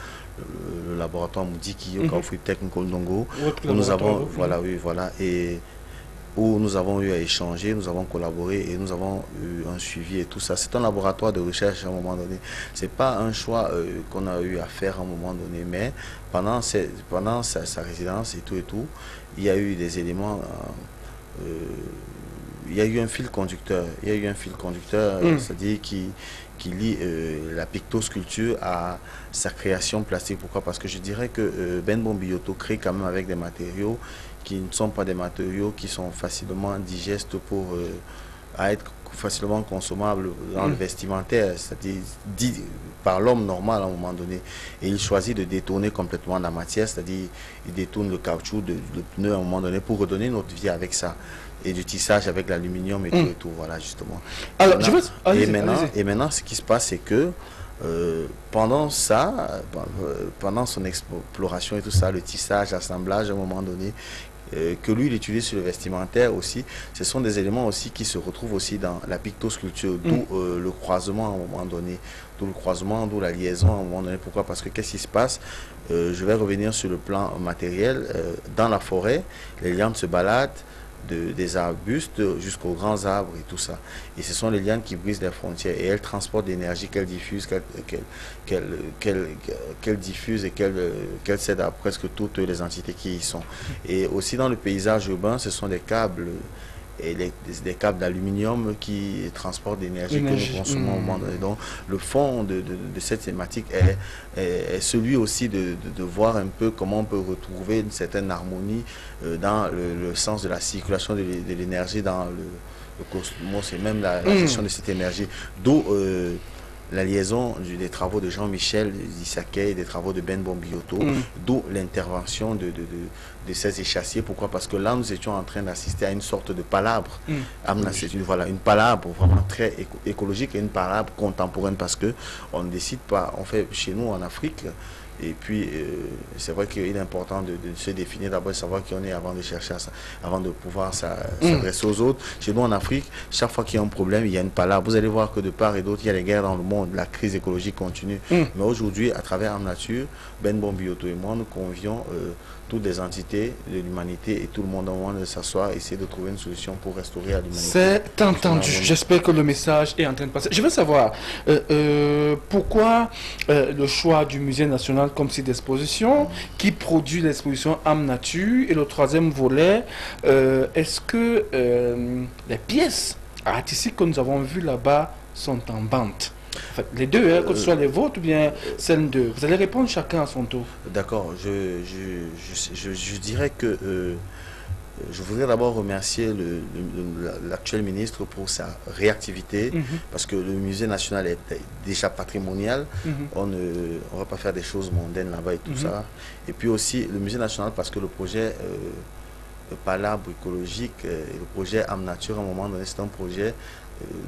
le laboratoire Moudiki au Kaufui Technical Ndongo, où nous avons, et où nous avons eu à échanger, nous avons collaboré et nous avons eu un suivi et tout ça. C'est un laboratoire de recherche à un moment donné. C'est pas un choix qu'on a eu à faire à un moment donné, mais pendant sa résidence et tout, il y a eu des éléments, il y a eu un fil conducteur, c'est-à-dire qui lie la pictosculpture à sa création plastique. Pourquoi? Parce que je dirais que Benbon Bioto crée quand même avec des matériaux qui ne sont pas des matériaux qui sont facilement digestes pour à être facilement consommables dans le vestimentaire, c'est-à-dire dit par l'homme normal à un moment donné. Et il choisit de détourner complètement la matière, c'est-à-dire il détourne le caoutchouc, le pneu à un moment donné pour redonner notre vie avec ça. Et du tissage avec l'aluminium et tout, voilà, justement. Alors, et maintenant, ce qui se passe, c'est que pendant son exploration et tout ça, le tissage, l'assemblage, à un moment donné, que lui, il utilise sur le vestimentaire aussi, ce sont des éléments aussi qui se retrouvent aussi dans la pictosculpture, d'où le croisement à un moment donné, d'où la liaison à un moment donné. Pourquoi? Parce que qu'est-ce qui se passe? Je vais revenir sur le plan matériel. Dans la forêt, les lianes se baladent des arbustes jusqu'aux grands arbres et tout ça. Et ce sont les lianes qui brisent les frontières et elles transportent l'énergie qu'elles diffusent, qu'elles diffusent et qu'elles cèdent à presque toutes les entités qui y sont. Et aussi dans le paysage urbain, ce sont des câbles et des câbles d'aluminium qui transportent l'énergie que nous consommons au moment donné. Donc le fond de cette thématique est celui aussi de voir un peu comment on peut retrouver une certaine harmonie dans le sens de la circulation de l'énergie dans le cosmos et même la gestion de cette énergie. D'où la liaison des travaux de Jean-Michel Issaquet et des travaux de Benbon Bioto, d'où l'intervention de ces échassiers. Pourquoi? Parce que là, nous étions en train d'assister à une sorte de palabre. Une palabre vraiment très écologique et une palabre contemporaine, parce que on ne décide pas, on fait chez nous en Afrique. Et puis, c'est vrai qu'il est important de se définir d'abord, de savoir qui on est avant de chercher ça, avant de pouvoir s'adresser aux autres. Chez nous en Afrique, chaque fois qu'il y a un problème, il y a une palabre. Vous allez voir que de part et d'autre, il y a des guerres dans le monde, la crise écologique continue. Mais aujourd'hui, à travers Âme Nature, Benbon Bioto et moi, nous convions toutes les entités de l'humanité et tout le monde en moins de s'asseoir, essayer de trouver une solution pour restaurer à l'humanité. C'est entendu. J'espère que le message est en train de passer. Je veux savoir pourquoi le choix du Musée national comme site d'exposition, qui produit l'exposition Âme Nature, et le troisième volet, est-ce que les pièces artistiques que nous avons vues là-bas sont en vente? En fait, les deux, que ce soit les vôtres ou bien celles d'eux. Vous allez répondre chacun à son tour. D'accord. Je dirais que je voudrais d'abord remercier l'actuel ministre pour sa réactivité, parce que le musée national est déjà patrimonial. On ne va pas faire des choses mondaines là-bas et tout ça. Et puis aussi le musée national, parce que le projet palabre écologique et le projet Âme Nature, à un moment donné, c'est un projet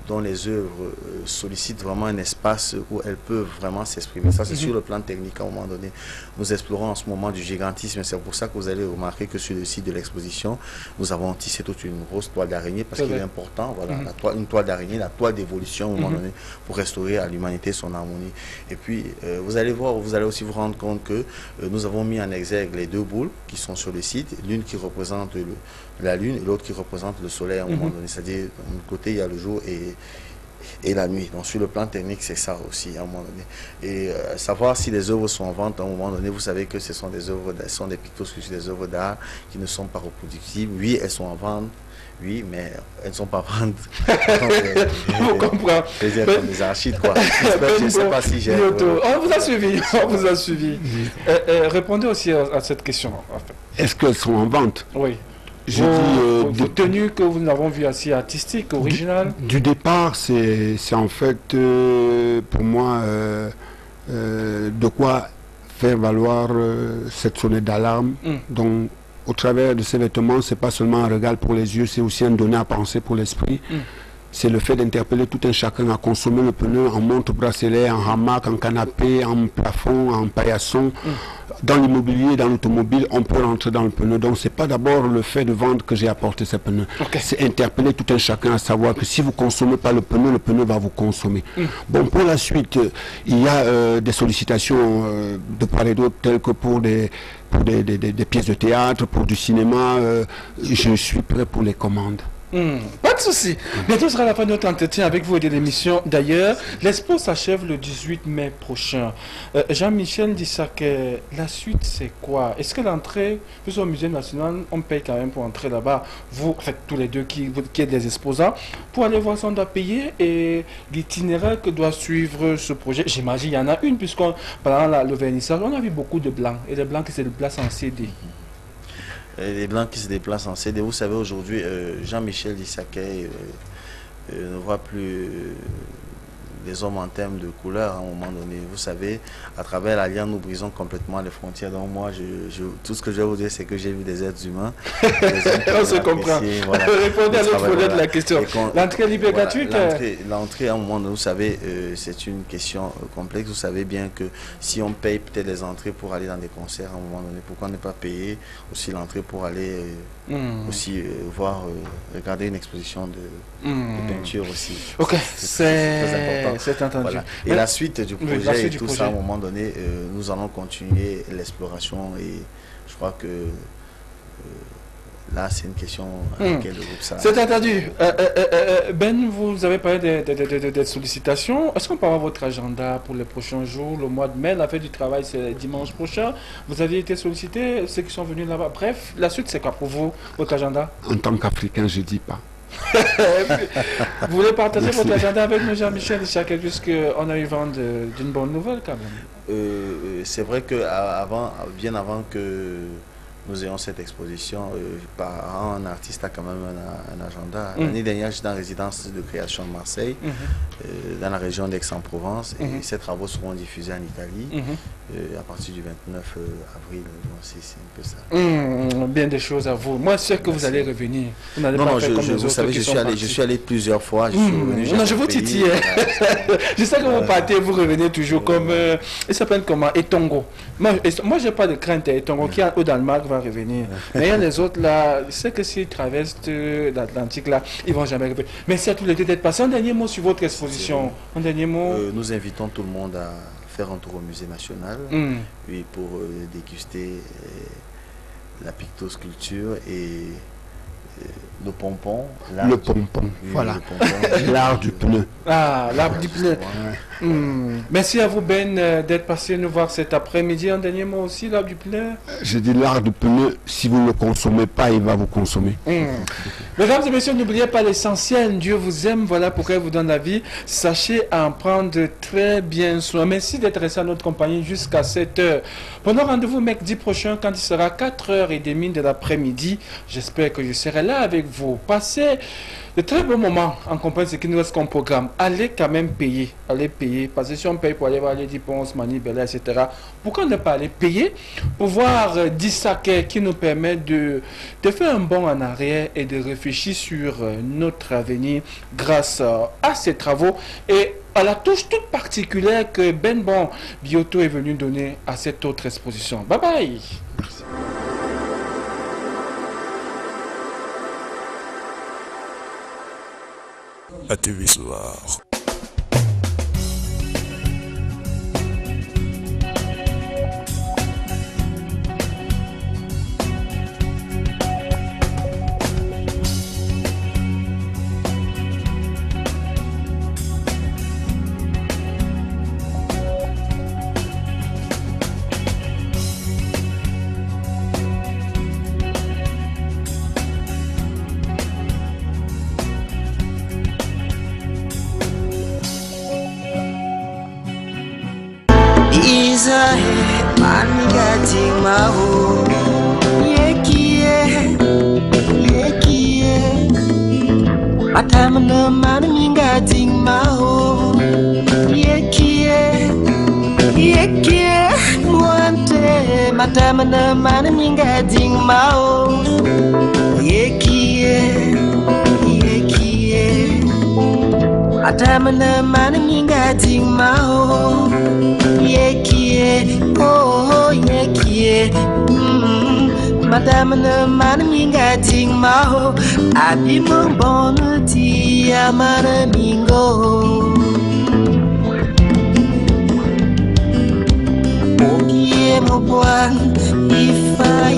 dont les œuvres sollicitent vraiment un espace où elles peuvent vraiment s'exprimer. Ça, c'est sur le plan technique. À un moment donné, nous explorons en ce moment du gigantisme. C'est pour ça que vous allez remarquer que sur le site de l'exposition, nous avons tissé toute une grosse toile d'araignée, parce qu'il est important, voilà, une toile d'araignée, la toile d'évolution, à un moment donné, pour restaurer à l'humanité son harmonie. Et puis, vous allez voir, vous allez aussi vous rendre compte que nous avons mis en exergue les deux boules qui sont sur le site, l'une qui représente la lune et l'autre qui représente le soleil à un moment donné. C'est-à-dire, d'un côté, il y a le jour et la nuit. Donc sur le plan technique, c'est ça aussi à un moment donné. Et savoir si les œuvres sont en vente à un moment donné, vous savez que ce sont des œuvres, ce sont des pictosculptures, des œuvres d'art qui ne sont pas reproductibles. Oui, elles sont en vente. Oui, mais elles ne sont pas vendues. Vous comprenez. Comme des archives, quoi. Je ne sais pas si j'ai... On vous a suivi. On vous a suivi. Répondez aussi à cette question. En fait. Est-ce qu'elles sont en vente? Oui. Vos tenues que nous avons vues assez artistiques, originales. Du départ, c'est en fait pour moi de quoi faire valoir cette sonnette d'alarme. Donc au travers de ces vêtements, c'est pas seulement un régal pour les yeux, c'est aussi un donné à penser pour l'esprit. c'est le fait d'interpeller tout un chacun à consommer le pneu en montre-bracelet, en hamac, en canapé, en plafond, en paillasson. Dans l'immobilier, dans l'automobile, on peut rentrer dans le pneu. Donc c'est pas d'abord le fait de vendre que j'ai apporté ces pneus. C'est interpeller tout un chacun à savoir que si vous consommez pas le pneu va vous consommer. Bon, pour la suite, il y a des sollicitations de part et d'autre, telles que pour des pièces de théâtre, pour du cinéma. Je suis prêt pour les commandes. Pas de souci. Bientôt sera la fin de notre entretien avec vous et de l'émission. D'ailleurs, l'expo s'achève le 18 mai prochain. Jean-Michel Dissaké, la suite c'est quoi? Est-ce que l'entrée, plus au musée national, on paye quand même pour entrer là-bas? Vous, faites tous les deux qui êtes des exposants, pour aller voir si on doit payer et l'itinéraire que doit suivre ce projet. J'imagine il y en a une, puisqu'on pendant le vernissage, on a vu beaucoup de blancs et les blancs qui se déplacent en CD. Les blancs qui se déplacent en CD. Vous savez, aujourd'hui, Jean-Michel Dissaké ne voit plus les hommes en termes de couleur à un moment donné. Vous savez, à travers l'Alliance, nous brisons complètement les frontières. Donc moi, tout ce que je vais vous dire, c'est que j'ai vu des êtres humains. On se comprend. Voilà. Répondez à l'autre volet de la question. L'entrée libre et gratuite. L'entrée, à un moment donné, vous savez, c'est une question complexe. Vous savez bien que si on paye peut-être les entrées pour aller dans des concerts, à un moment donné, pourquoi ne pas payer aussi l'entrée pour aller aussi regarder une exposition de peinture aussi. Ok, c'est important. C'est entendu. Voilà. Et la suite du projet ça, à un moment donné, nous allons continuer l'exploration et je crois que là, c'est une question à laquelle le groupe ça. C'est entendu. Ben, vous avez parlé des sollicitations. Est-ce qu'on peut avoir votre agenda pour les prochains jours, le mois de mai? La fête du travail, c'est dimanche prochain. Vous avez été sollicité, ceux qui sont venus là-bas. Bref, la suite, c'est quoi pour vous, votre agenda? En tant qu'Africain, je ne dis pas. Vous voulez partager votre agenda avec nous, Jean-Michel Dissaké, puisqu'on a eu vent d'une bonne nouvelle quand même? C'est vrai que bien avant que nous ayons cette exposition, un artiste a quand même un agenda. L'année dernière, j'étais en résidence de création de Marseille, dans la région d'Aix-en-Provence, et ces travaux seront diffusés en Italie à partir du 29 avril. C'est un peu ça. Bien des choses à vous. Moi, je sais que vous allez revenir. Vous n'allez pas faire comme les autres. Vous savez, je suis allé plusieur fois. Je vous titille. Je sais que vous partez, vous revenez toujours comme... il s'appelle comment? Etongo. Moi, je n'ai pas de crainte. Etongo qui est au Danemark va revenir. Mais il y a les autres là, je sais que s'ils traversent l'Atlantique là, ils ne vont jamais revenir. Merci à tous les deux d'être passés. Un dernier mot sur votre exposition. Un dernier mot. Nous invitons tout le monde à faire un tour au musée national pour déguster la pictosculpture et le pompon. Le pompon, voilà. L'art du pneu. Ah, l'art du pneu. Merci à vous, Ben, d'être passé nous voir cet après-midi. Un dernier mot aussi, l'art du pneu. Je dis l'art du pneu, si vous ne le consommez pas, il va vous consommer. Mesdames et messieurs, n'oubliez pas l'essentiel. Dieu vous aime, voilà pourquoi il vous donne la vie. Sachez en prendre très bien soin. Merci d'être resté à notre compagnie jusqu'à 7h. Prenons rendez-vous mercredi prochain quand il sera 4h30 de l'après-midi. J'espère que je serai là avec vous. Passez de très bons moments en compagnie de ce qui nous reste comme programme. Allez quand même payer. Allez payer. Parce que si on paye pour aller voir les Dipons, Mani, Bella, etc., pourquoi ne pas aller payer pour voir Dissaké qui nous permet de faire un bond en arrière et de réfléchir sur notre avenir grâce à ces travaux et à la touche toute particulière que Ben Bon Bioto est venu donner à cette autre exposition. Bye bye. Merci. À TV Soir. Matamana mana minga ting maho yekie muante matamana mana minga ting maho yekie Matamana mana minga ding mao yekie oh yekie Matamana mana minga ding mao abi mbono ti amana mingo Okie mo buan ifa